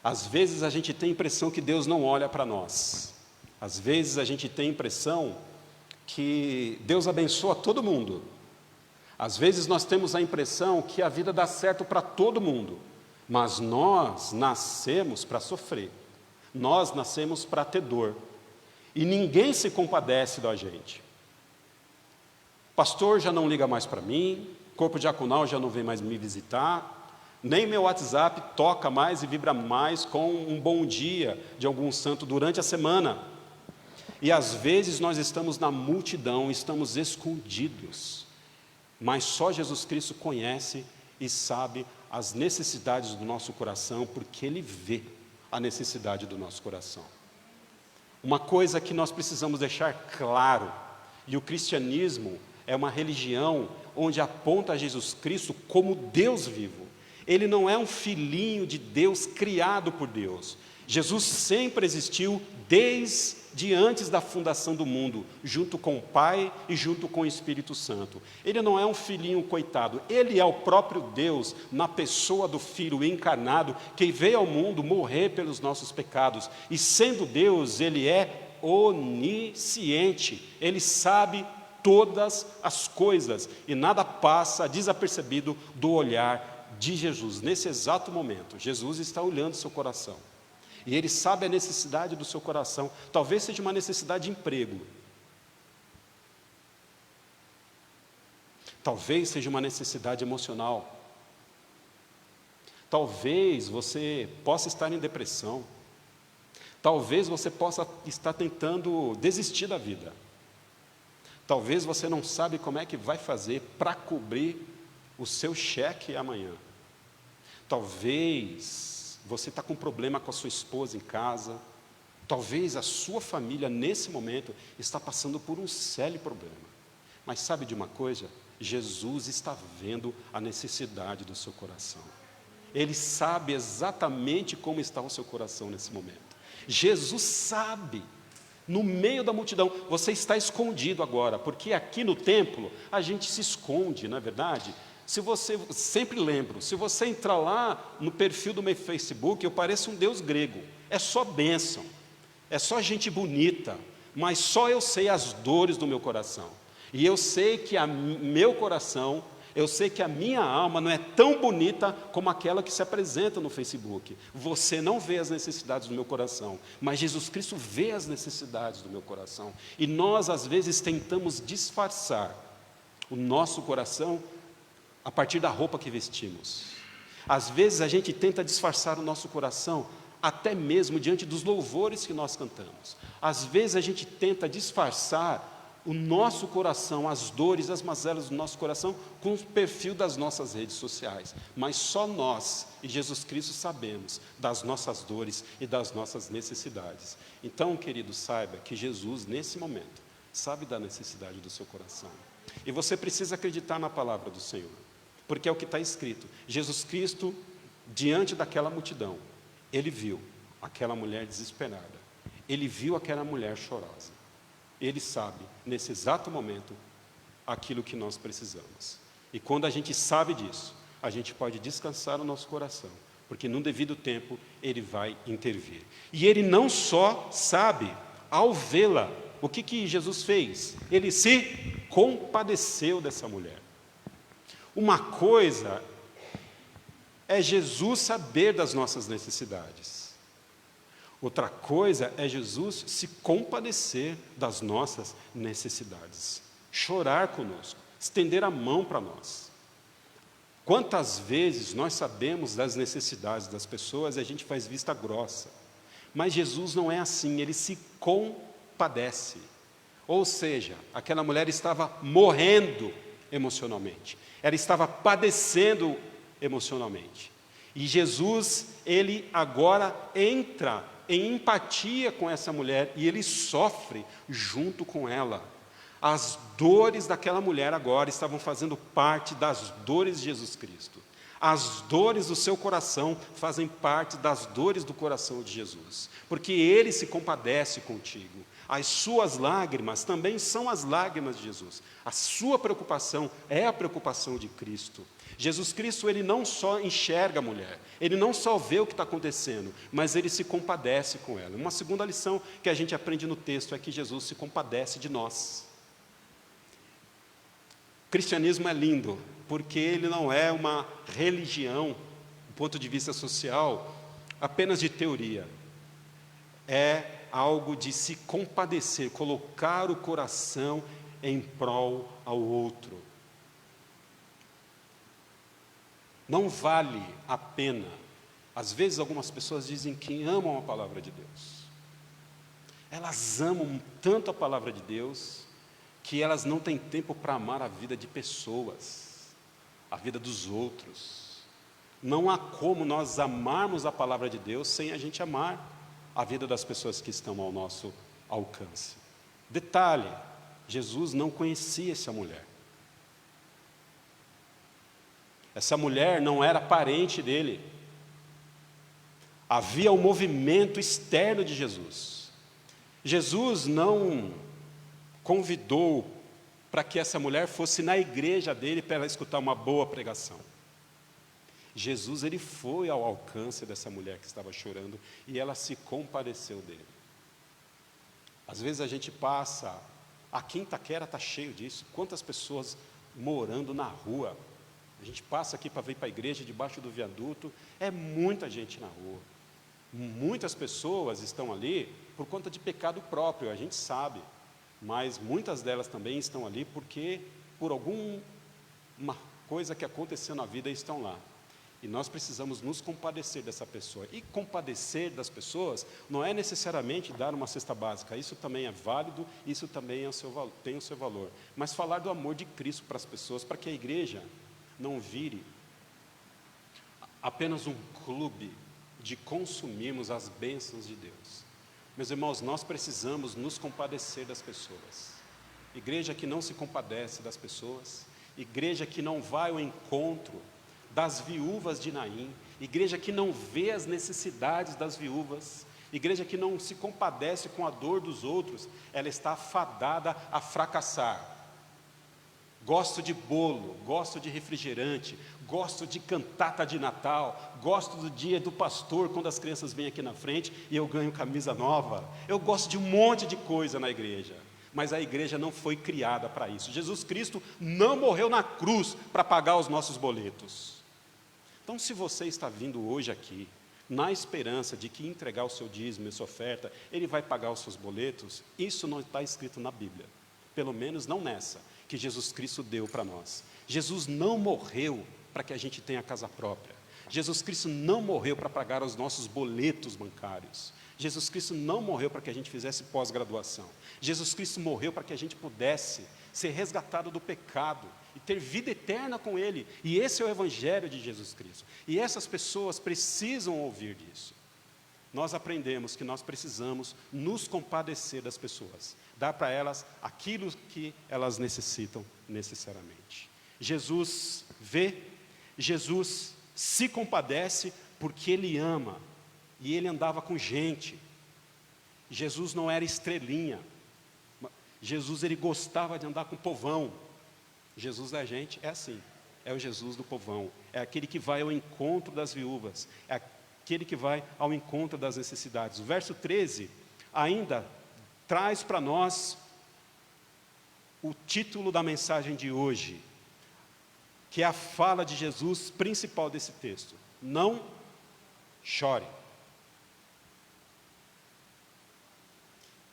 Às vezes a gente tem a impressão que Deus não olha para nós. Às vezes a gente tem a impressão que Deus abençoa todo mundo. Às vezes nós temos a impressão que a vida dá certo para todo mundo. Mas nós nascemos para sofrer. Nós nascemos para ter dor. E ninguém se compadece da gente. Pastor já não liga mais para mim, corpo diaconal já não vem mais me visitar, nem meu WhatsApp toca mais e vibra mais com um bom dia de algum santo durante a semana. E às vezes nós estamos na multidão, estamos escondidos, mas só Jesus Cristo conhece e sabe as necessidades do nosso coração, porque Ele vê a necessidade do nosso coração. Uma coisa que nós precisamos deixar claro, e o cristianismo é uma religião onde aponta a Jesus Cristo como Deus vivo. Ele não é um filhinho de Deus criado por Deus. Jesus sempre existiu desde antes da fundação do mundo, junto com o Pai e junto com o Espírito Santo. Ele não é um filhinho coitado, ele é o próprio Deus na pessoa do Filho encarnado, que veio ao mundo morrer pelos nossos pecados. E sendo Deus, ele é onisciente, ele sabe todas as coisas, e nada passa desapercebido do olhar de Jesus. Nesse exato momento, Jesus está olhando seu coração, e Ele sabe a necessidade do seu coração. Talvez seja uma necessidade de emprego, talvez seja uma necessidade emocional, talvez você possa estar em depressão, talvez você possa estar tentando desistir da vida. Talvez você não sabe como é que vai fazer para cobrir o seu cheque amanhã. Talvez você está com problema com a sua esposa em casa. Talvez a sua família, nesse momento, está passando por um sério problema. Mas sabe de uma coisa? Jesus está vendo a necessidade do seu coração. Ele sabe exatamente como está o seu coração nesse momento. Jesus sabe. No meio da multidão, você está escondido agora, porque aqui no templo a gente se esconde, não é verdade? Se você, sempre lembro, se você entrar lá no perfil do meu Facebook, eu pareço um deus grego, é só bênção, é só gente bonita, mas só eu sei as dores do meu coração, e eu sei que meu coração, eu sei que a minha alma não é tão bonita como aquela que se apresenta no Facebook. Você não vê as necessidades do meu coração, mas Jesus Cristo vê as necessidades do meu coração. E nós, às vezes, tentamos disfarçar o nosso coração a partir da roupa que vestimos. Às vezes, a gente tenta disfarçar o nosso coração até mesmo diante dos louvores que nós cantamos. Às vezes, a gente tenta disfarçar o nosso coração, as dores, as mazelas do nosso coração, com o perfil das nossas redes sociais. Mas só nós e Jesus Cristo sabemos das nossas dores e das nossas necessidades. Então, querido, saiba que Jesus, nesse momento, sabe da necessidade do seu coração. E você precisa acreditar na palavra do Senhor, porque é o que está escrito. Jesus Cristo, diante daquela multidão, Ele viu aquela mulher desesperada. Ele viu aquela mulher chorosa. Ele sabe, nesse exato momento, aquilo que nós precisamos. E quando a gente sabe disso, a gente pode descansar o nosso coração, porque no devido tempo Ele vai intervir. E Ele não só sabe, ao vê-la, o que Jesus fez? Ele se compadeceu dessa mulher. Uma coisa é Jesus saber das nossas necessidades. Outra coisa é Jesus se compadecer das nossas necessidades, chorar conosco, estender a mão para nós. Quantas vezes nós sabemos das necessidades das pessoas e a gente faz vista grossa, mas Jesus não é assim, Ele se compadece. Ou seja, aquela mulher estava morrendo emocionalmente, ela estava padecendo emocionalmente. E Jesus, Ele agora entra em empatia com essa mulher e Ele sofre junto com ela. As dores daquela mulher agora estavam fazendo parte das dores de Jesus Cristo. As dores do seu coração fazem parte das dores do coração de Jesus, porque Ele se compadece contigo. As suas lágrimas também são as lágrimas de Jesus. A sua preocupação é a preocupação de Cristo. Jesus Cristo, Ele não só enxerga a mulher, Ele não só vê o que está acontecendo, mas Ele se compadece com ela. Uma segunda lição que a gente aprende no texto é que Jesus se compadece de nós. O cristianismo é lindo, porque ele não é uma religião, do ponto de vista social, apenas de teoria. É algo de se compadecer, colocar o coração em prol ao outro. Não vale a pena. Às vezes algumas pessoas dizem que amam a palavra de Deus. Elas amam tanto a palavra de Deus que elas não têm tempo para amar a vida de pessoas, a vida dos outros. Não há como nós amarmos a palavra de Deus sem a gente amar a vida das pessoas que estão ao nosso alcance. Detalhe, Jesus não conhecia essa mulher. Essa mulher não era parente dele. Havia um movimento externo de Jesus. Jesus não convidou para que essa mulher fosse na igreja dele para ela escutar uma boa pregação. Jesus, ele foi ao alcance dessa mulher que estava chorando e ela se compadeceu dele. Às vezes a gente passa, aqui em Itaquera está cheio disso, quantas pessoas morando na rua. A gente passa aqui para vir para a igreja, debaixo do viaduto, é muita gente na rua. Muitas pessoas estão ali por conta de pecado próprio, a gente sabe. Mas muitas delas também estão ali porque, por alguma coisa que aconteceu na vida, estão lá. E nós precisamos nos compadecer dessa pessoa. E compadecer das pessoas não é necessariamente dar uma cesta básica. Isso também é válido, isso também tem o seu valor. Mas falar do amor de Cristo para as pessoas, para que a igreja não vire apenas um clube de consumirmos as bênçãos de Deus. Meus irmãos, nós precisamos nos compadecer das pessoas. Igreja que não se compadece das pessoas, igreja que não vai ao encontro das viúvas de Naim, igreja que não vê as necessidades das viúvas, igreja que não se compadece com a dor dos outros, ela está fadada a fracassar. Gosto de bolo, gosto de refrigerante, gosto de cantata de Natal, gosto do dia do pastor, quando as crianças vêm aqui na frente e eu ganho camisa nova. Eu gosto de um monte de coisa na igreja, mas a igreja não foi criada para isso. Jesus Cristo não morreu na cruz para pagar os nossos boletos. Então, se você está vindo hoje aqui, na esperança de que entregar o seu dízimo e sua oferta, Ele vai pagar os seus boletos, isso não está escrito na Bíblia, pelo menos não nessa, que Jesus Cristo deu para nós. Jesus não morreu para que a gente tenha casa própria. Jesus Cristo não morreu para pagar os nossos boletos bancários. Jesus Cristo não morreu para que a gente fizesse pós-graduação. Jesus Cristo morreu para que a gente pudesse ser resgatado do pecado e ter vida eterna com Ele. E esse é o Evangelho de Jesus Cristo. E essas pessoas precisam ouvir disso. Nós aprendemos que nós precisamos nos compadecer das pessoas, dar para elas aquilo que elas necessitam necessariamente. Jesus vê, Jesus se compadece porque Ele ama, e Ele andava com gente. Jesus não era estrelinha, Jesus ele gostava de andar com o povão. Jesus da gente é assim, é o Jesus do povão, é aquele que vai ao encontro das viúvas, é aquele que vai ao encontro das necessidades. O verso 13 ainda traz para nós o título da mensagem de hoje, que é a fala de Jesus principal desse texto: não chore.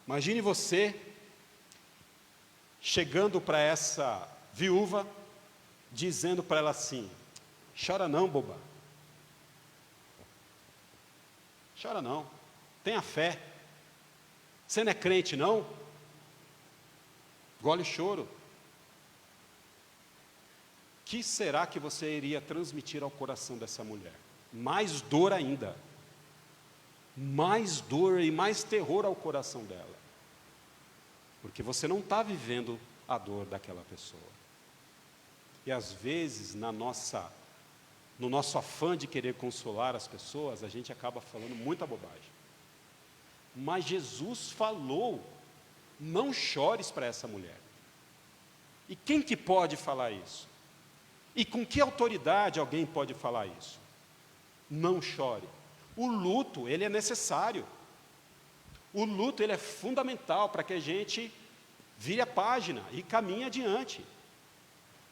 Imagine você chegando para essa viúva, dizendo para ela assim: chora não, boba. Chora não, tenha fé. Você não é crente não? Engole o choro. O que será que você iria transmitir ao coração dessa mulher? Mais dor ainda. Mais dor e mais terror ao coração dela. Porque você não está vivendo a dor daquela pessoa. E às vezes, no nosso afã de querer consolar as pessoas, a gente acaba falando muita bobagem. Mas Jesus falou: não chores para essa mulher. E quem que pode falar isso? E com que autoridade alguém pode falar isso? Não chore. O luto, ele é necessário. O luto, ele é fundamental para que a gente vire a página e caminhe adiante.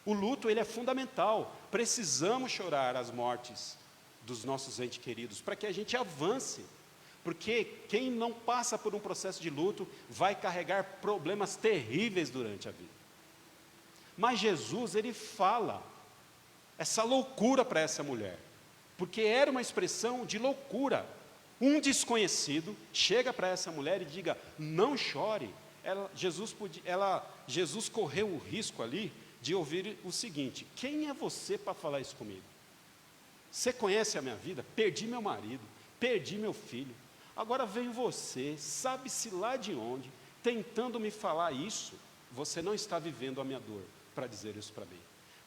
O luto, ele é fundamental. Precisamos chorar as mortes dos nossos entes queridos para que a gente avance. Porque quem não passa por um processo de luto vai carregar problemas terríveis durante a vida. Mas Jesus, ele fala essa loucura para essa mulher, porque era uma expressão de loucura. Um desconhecido chega para essa mulher e diga: não chore. Jesus correu o risco ali de ouvir o seguinte: quem é você para falar isso comigo? Você conhece a minha vida? Perdi meu marido, perdi meu filho. Agora vem você, sabe-se lá de onde, tentando me falar isso. Você não está vivendo a minha dor para dizer isso para mim.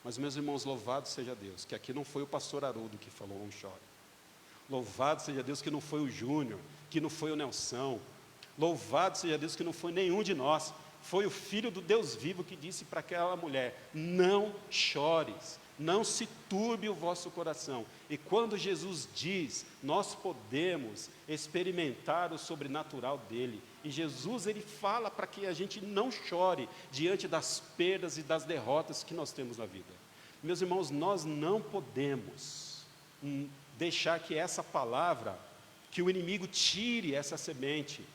Mas, meus irmãos, louvado seja Deus, que aqui não foi o pastor Haroldo que falou não chore. Louvado seja Deus que não foi o Júnior, que não foi o Nelson. Louvado seja Deus que não foi nenhum de nós. Foi o Filho do Deus vivo que disse para aquela mulher: não chores, não se turbe o vosso coração. E quando Jesus diz, nós podemos experimentar o sobrenatural dele. E Jesus, ele fala para que a gente não chore diante das perdas e das derrotas que nós temos na vida. Meus irmãos, nós não podemos deixar que essa palavra, que o inimigo tire essa semente,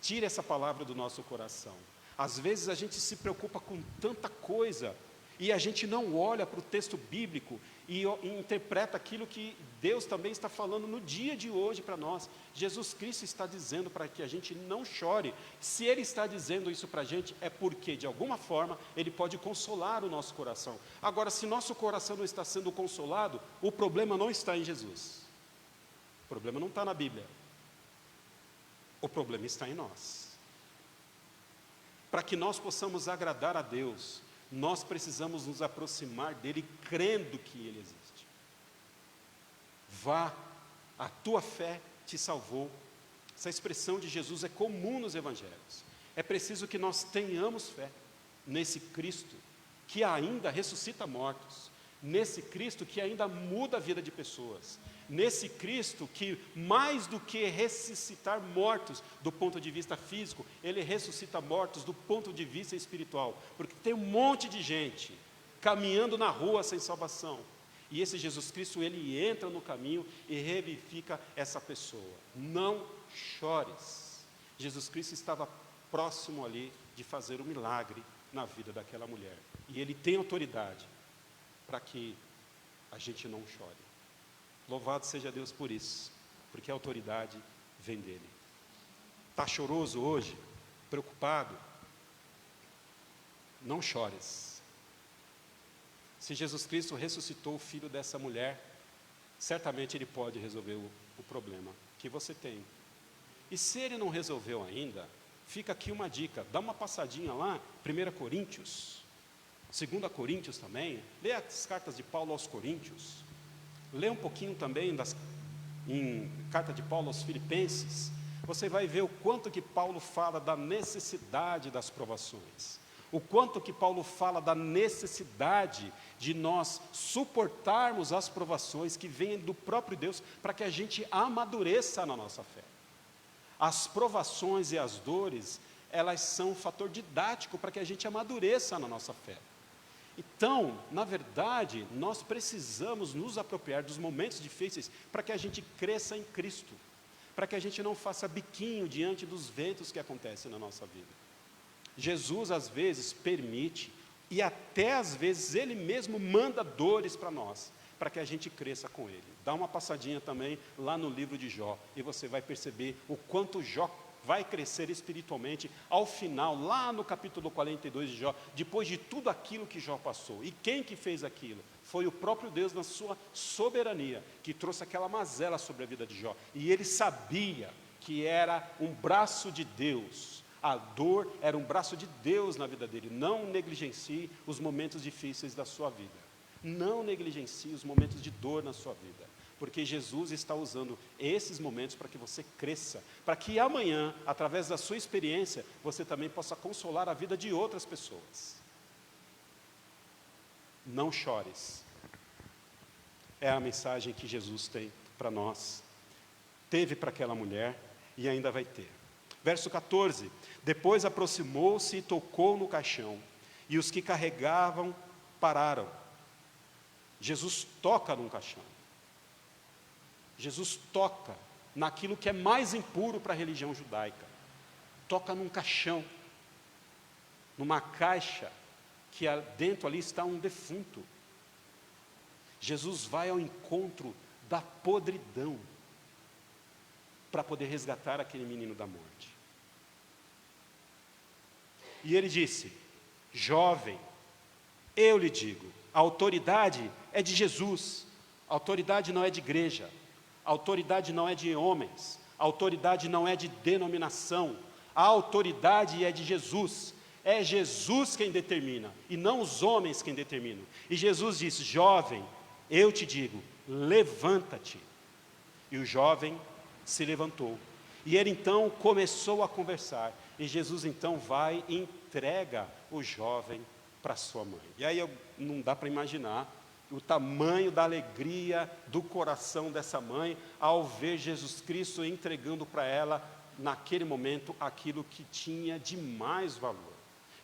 tire essa palavra do nosso coração. Às vezes a gente se preocupa com tanta coisa e a gente não olha para o texto bíblico e interpreta aquilo que Deus também está falando no dia de hoje para nós. Jesus Cristo está dizendo para que a gente não chore. Se Ele está dizendo isso para a gente, é porque, de alguma forma, Ele pode consolar o nosso coração. Agora, se nosso coração não está sendo consolado, o problema não está em Jesus. O problema não está na Bíblia. O problema está em nós. Para que nós possamos agradar a Deus, nós precisamos nos aproximar dEle crendo que Ele existe. Vá, a tua fé te salvou. Essa expressão de Jesus é comum nos evangelhos. É preciso que nós tenhamos fé nesse Cristo que ainda ressuscita mortos, nesse Cristo que ainda muda a vida de pessoas, nesse Cristo que, mais do que ressuscitar mortos do ponto de vista físico, ele ressuscita mortos do ponto de vista espiritual, porque tem um monte de gente caminhando na rua sem salvação, e esse Jesus Cristo, ele entra no caminho e revivifica essa pessoa. Não chores. Jesus Cristo estava próximo ali de fazer um milagre na vida daquela mulher, e ele tem autoridade para que a gente não chore. Louvado seja Deus por isso, porque a autoridade vem dele. Está choroso hoje? Preocupado? Não chores. Se Jesus Cristo ressuscitou o filho dessa mulher, certamente ele pode resolver o problema que você tem. E se ele não resolveu ainda, fica aqui uma dica, dá uma passadinha lá, 1 Coríntios, 2 Coríntios também, lê as cartas de Paulo aos Coríntios, lê um pouquinho também em carta de Paulo aos Filipenses, você vai ver o quanto que Paulo fala da necessidade das provações, o quanto que Paulo fala da necessidade de nós suportarmos as provações que vêm do próprio Deus, para que a gente amadureça na nossa fé. As provações e as dores, elas são um fator didático para que a gente amadureça na nossa fé. Então, na verdade, nós precisamos nos apropriar dos momentos difíceis para que a gente cresça em Cristo, para que a gente não faça biquinho diante dos ventos que acontecem na nossa vida. Jesus, às vezes, permite, e até às vezes Ele mesmo manda dores para nós, para que a gente cresça com Ele. Dá uma passadinha também lá no livro de Jó, e você vai perceber o quanto Jó vai crescer espiritualmente ao final, lá no capítulo 42 de Jó, depois de tudo aquilo que Jó passou. E quem que fez aquilo? Foi o próprio Deus, na sua soberania, que trouxe aquela mazela sobre a vida de Jó. E ele sabia que era um braço de Deus. A dor era um braço de Deus na vida dele. Não negligencie os momentos difíceis da sua vida. Não negligencie os momentos de dor na sua vida, porque Jesus está usando esses momentos para que você cresça, para que amanhã, através da sua experiência, você também possa consolar a vida de outras pessoas. Não chores. É a mensagem que Jesus tem para nós. Teve para aquela mulher e ainda vai ter. Verso 14, depois aproximou-se e tocou no caixão, e os que carregavam pararam. Jesus toca num caixão. Jesus toca naquilo que é mais impuro para a religião judaica. Toca num caixão, numa caixa, que dentro ali está um defunto. Jesus vai ao encontro da podridão, para poder resgatar aquele menino da morte. E ele disse: jovem, eu lhe digo, a autoridade é de Jesus, a autoridade não é de igreja, a autoridade não é de homens, a autoridade não é de denominação, a autoridade é de Jesus. É Jesus quem determina, e não os homens quem determinam. E Jesus disse: jovem, eu te digo, levanta-te. E o jovem se levantou. E ele então começou a conversar. E Jesus então vai e entrega o jovem para sua mãe. E aí não dá para imaginar o tamanho da alegria do coração dessa mãe ao ver Jesus Cristo entregando para ela, naquele momento, aquilo que tinha de mais valor.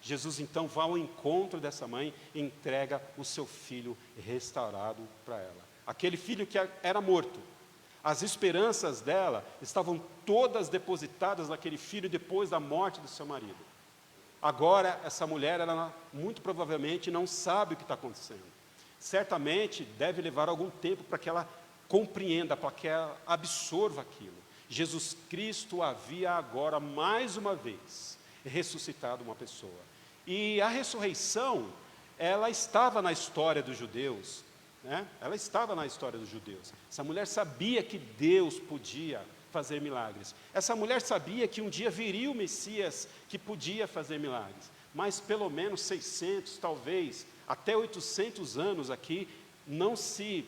Jesus então vai ao encontro dessa mãe e entrega o seu filho restaurado para ela. Aquele filho que era morto. As esperanças dela estavam todas depositadas naquele filho depois da morte do seu marido. Agora, essa mulher, ela muito provavelmente não sabe o que está acontecendo. Certamente deve levar algum tempo para que ela compreenda, para que ela absorva aquilo. Jesus Cristo havia agora, mais uma vez, ressuscitado uma pessoa. E a ressurreição, ela estava na história dos judeus, né? Ela estava na história dos judeus. Essa mulher sabia que Deus podia fazer milagres. Essa mulher sabia que um dia viria o Messias que podia fazer milagres. Mas pelo menos 600, talvez, até 800 anos aqui, não se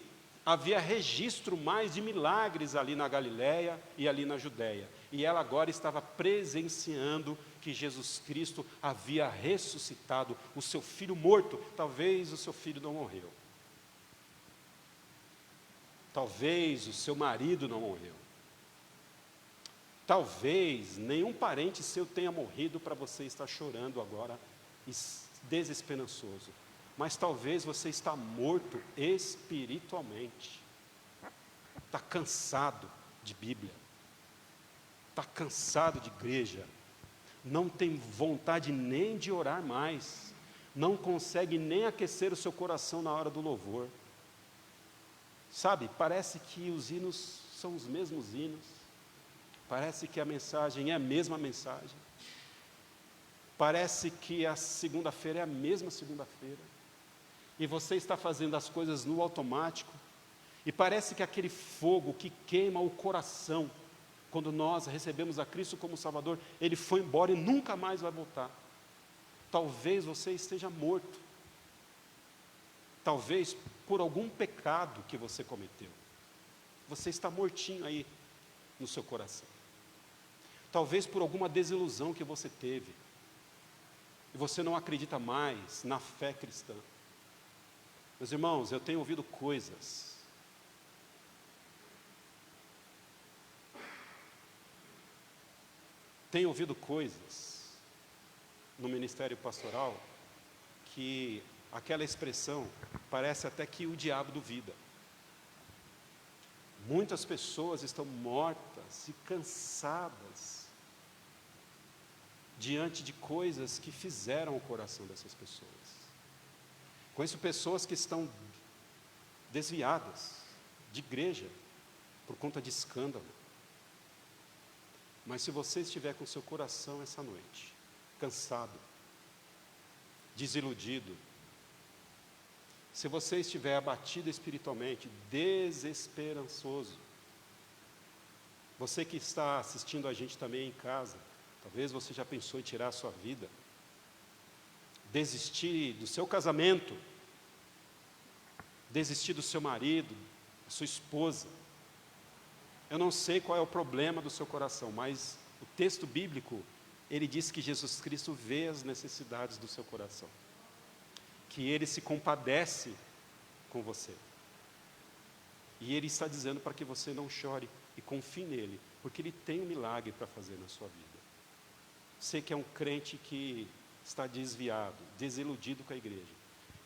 havia registro mais de milagres ali na Galileia e ali na Judéia. E ela agora estava presenciando que Jesus Cristo havia ressuscitado o seu filho morto. Talvez o seu filho não morreu. Talvez o seu marido não morreu. Talvez nenhum parente seu tenha morrido para você estar chorando agora, desesperançoso. Mas talvez você está morto espiritualmente. Está cansado de Bíblia. Está cansado de igreja. Não tem vontade nem de orar mais. Não consegue nem aquecer o seu coração na hora do louvor. Sabe, parece que os hinos são os mesmos hinos. Parece que a mensagem é a mesma mensagem. Parece que a segunda-feira é a mesma segunda-feira. E você está fazendo as coisas no automático. E parece que aquele fogo que queima o coração, quando nós recebemos a Cristo como Salvador, ele foi embora e nunca mais vai voltar. Talvez você esteja morto. Talvez por algum pecado que você cometeu. Você está mortinho aí no seu coração. Talvez por alguma desilusão que você teve. E você não acredita mais na fé cristã. Meus irmãos, eu tenho ouvido coisas. Tenho ouvido coisas no ministério pastoral que aquela expressão parece até que o diabo duvida. Muitas pessoas estão mortas e cansadas diante de coisas que fizeram o coração dessas pessoas. Conheço pessoas que estão desviadas de igreja por conta de escândalo. Mas se você estiver com seu coração essa noite, cansado, desiludido, se você estiver abatido espiritualmente, desesperançoso, você que está assistindo a gente também em casa, talvez você já pensou em tirar a sua vida, desistir do seu casamento, desistir do seu marido, da sua esposa. Eu não sei qual é o problema do seu coração, mas o texto bíblico, ele diz que Jesus Cristo vê as necessidades do seu coração, que Ele se compadece com você. E Ele está dizendo para que você não chore e confie nele, porque Ele tem um milagre para fazer na sua vida. Você que é um crente que está desviado, desiludido com a igreja,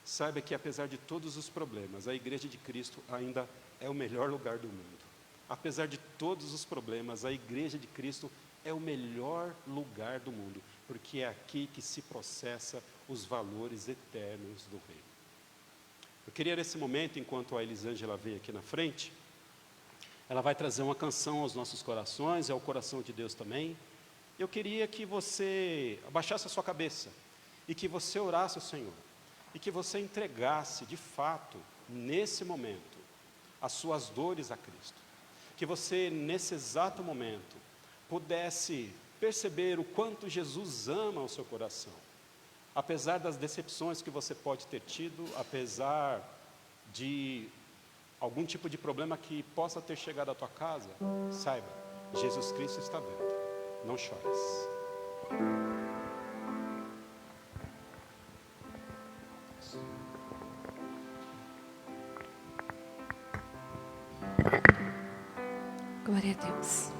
saiba que apesar de todos os problemas, a igreja de Cristo ainda é o melhor lugar do mundo. Apesar de todos os problemas, a igreja de Cristo é o melhor lugar do mundo, porque é aqui que se processa os valores eternos do reino. Eu queria nesse momento, enquanto a Elisângela vem aqui na frente, ela vai trazer uma canção aos nossos corações, é o coração de Deus também. Eu queria que você abaixasse a sua cabeça e que você orasse ao Senhor e que você entregasse de fato, nesse momento, as suas dores a Cristo. Que você, nesse exato momento, pudesse perceber o quanto Jesus ama o seu coração. Apesar das decepções que você pode ter tido, apesar de algum tipo de problema que possa ter chegado à tua casa, saiba, Jesus Cristo está vendo. Não chores. Glória a Deus.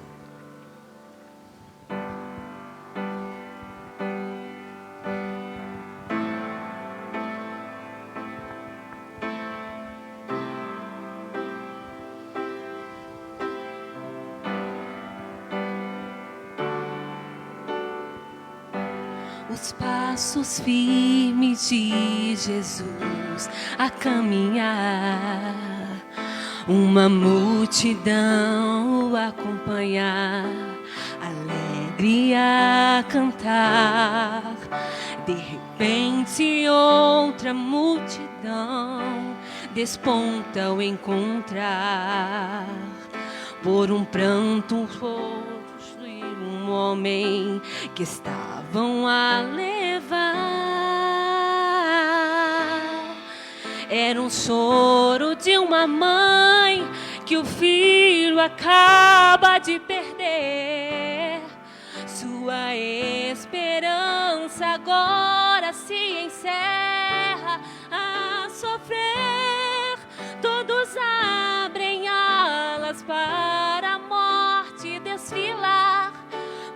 Os passos firmes de Jesus a caminhar, uma multidão o acompanhar, alegre a cantar. De repente outra multidão desponta ao encontrar, por um pranto possuir um homem que estavam a levar. Era um choro de uma mãe que o filho acaba de perder. Sua esperança agora se encerra a sofrer. Todos abrem alas para a morte desfilar,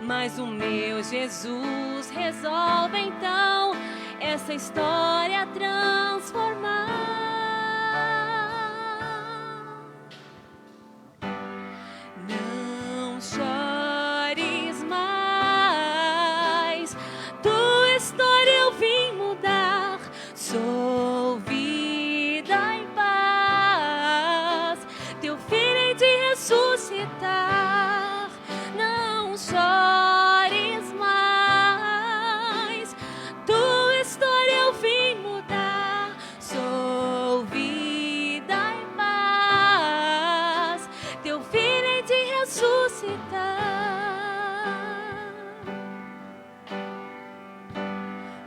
mas o meu Jesus resolve então essa história transformar. Não chores mais, tua história eu vim mudar. Sou vida em paz, teu filho hei de ressuscitar. Não chores mais, tua história eu vim mudar. Sou vida em paz, teu filho hei de ressuscitar.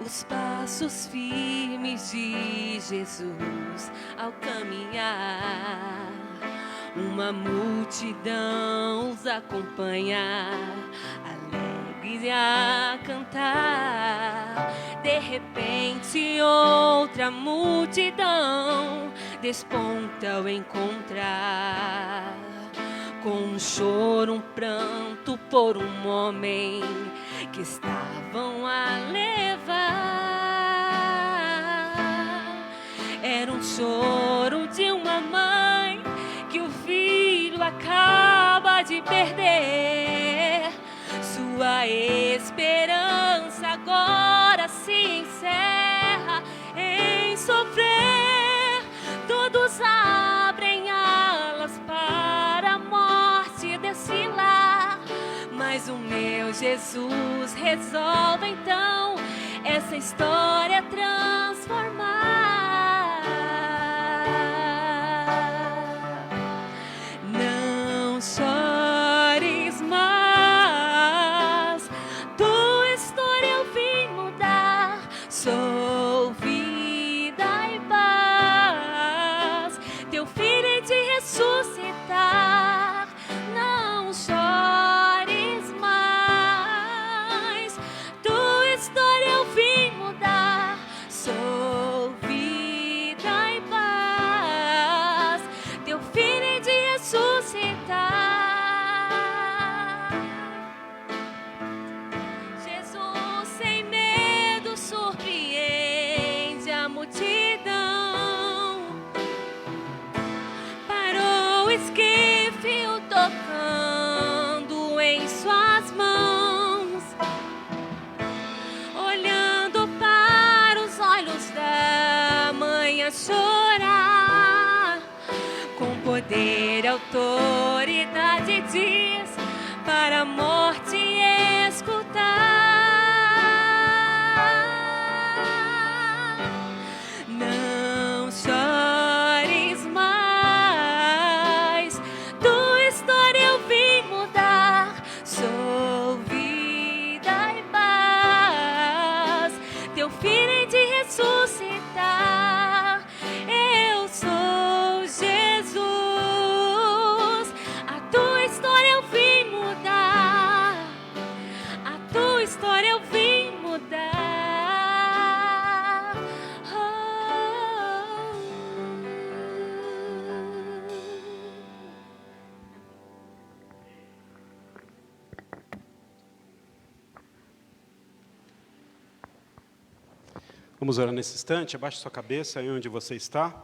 Os passos firmes de Jesus ao caminhar, uma multidão os acompanha, alegre a cantar. De repente outra multidão desponta ao encontrar, com um choro, um pranto por um homem que estavam a levar. Era um choro de uma mãe que o filho acaba de perder. Sua esperança agora se encerra em sofrer. Todos abrem alas para a morte desfilar, mas o meu Jesus resolve então essa história transformar. Não chores mais, tua história eu vim mudar. Sou vida em paz, teu filho hei de ressuscitar. Não chores mais, tua história eu vim mudar. Sou vida em paz, teu filho hei de ressuscitar. Jesus sem medo surpreende a multidão. Parou o esquife, o tocando em suas mãos, olhando para os olhos da mãe a chorar. Com poder e autoridade diz para a morte escutar. Não chores mais, tua história eu vim mudar. Sou vida em paz, teu filho hei de ressuscitar. Eu sou Jesus, a tua história eu vim mudar. A tua história eu vim mudar. Vamos orar nesse instante. Abaixe sua cabeça aí onde você está.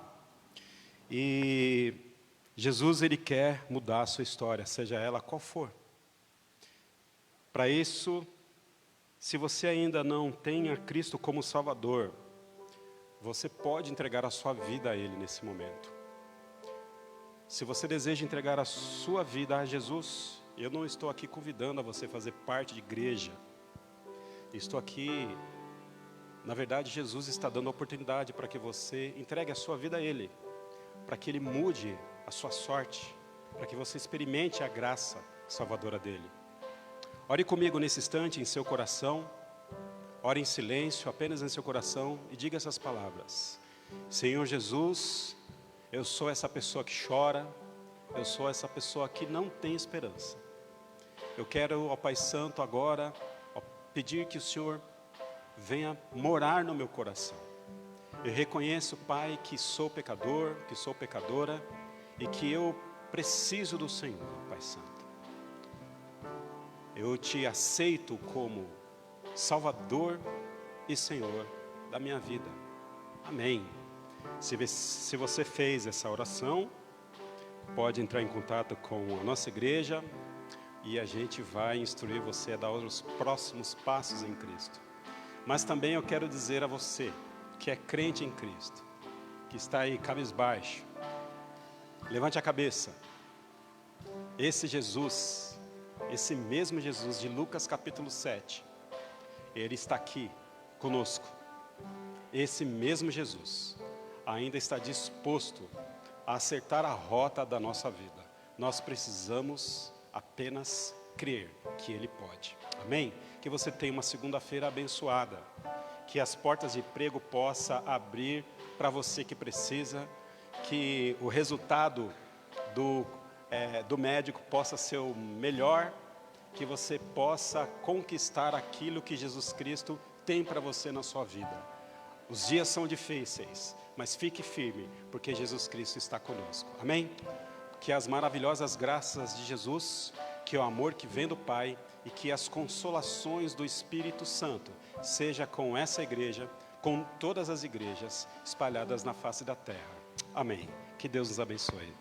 E Jesus, Ele quer mudar a sua história, seja ela qual for. Para isso, se você ainda não tem a Cristo como Salvador, você pode entregar a sua vida a Ele nesse momento. Se você deseja entregar a sua vida a Jesus, eu não estou aqui convidando a você a fazer parte de igreja. Estou aqui, na verdade, Jesus está dando a oportunidade para que você entregue a sua vida a Ele, para que Ele mude a sua sorte, para que você experimente a graça salvadora dEle. Ore comigo nesse instante em seu coração, ore em silêncio, apenas em seu coração, e diga essas palavras: Senhor Jesus, eu sou essa pessoa que chora, eu sou essa pessoa que não tem esperança. Eu quero, ó Pai Santo, agora pedir que o Senhor venha morar no meu coração. Eu reconheço, Pai, que sou pecador, que sou pecadora e que eu preciso do Senhor, Pai Santo. Eu te aceito como Salvador e Senhor da minha vida. Amém. Se você fez essa oração, pode entrar em contato com a nossa igreja e a gente vai instruir você a dar os próximos passos em Cristo. Mas também eu quero dizer a você que é crente em Cristo, que está aí cabisbaixo, levante a cabeça. Esse Jesus, esse mesmo Jesus de Lucas capítulo 7, Ele está aqui conosco. Esse mesmo Jesus ainda está disposto a acertar a rota da nossa vida. Nós precisamos apenas crer que Ele pode. Amém? Que você tenha uma segunda-feira abençoada. Que as portas de emprego possam abrir para você que precisa. Que o resultado do médico possa ser o melhor. Que você possa conquistar aquilo que Jesus Cristo tem para você na sua vida. Os dias são difíceis, mas fique firme, porque Jesus Cristo está conosco. Amém? Que as maravilhosas graças de Jesus, que o amor que vem do Pai e que as consolações do Espírito Santo seja com essa igreja, com todas as igrejas espalhadas na face da terra. Amém. Que Deus nos abençoe.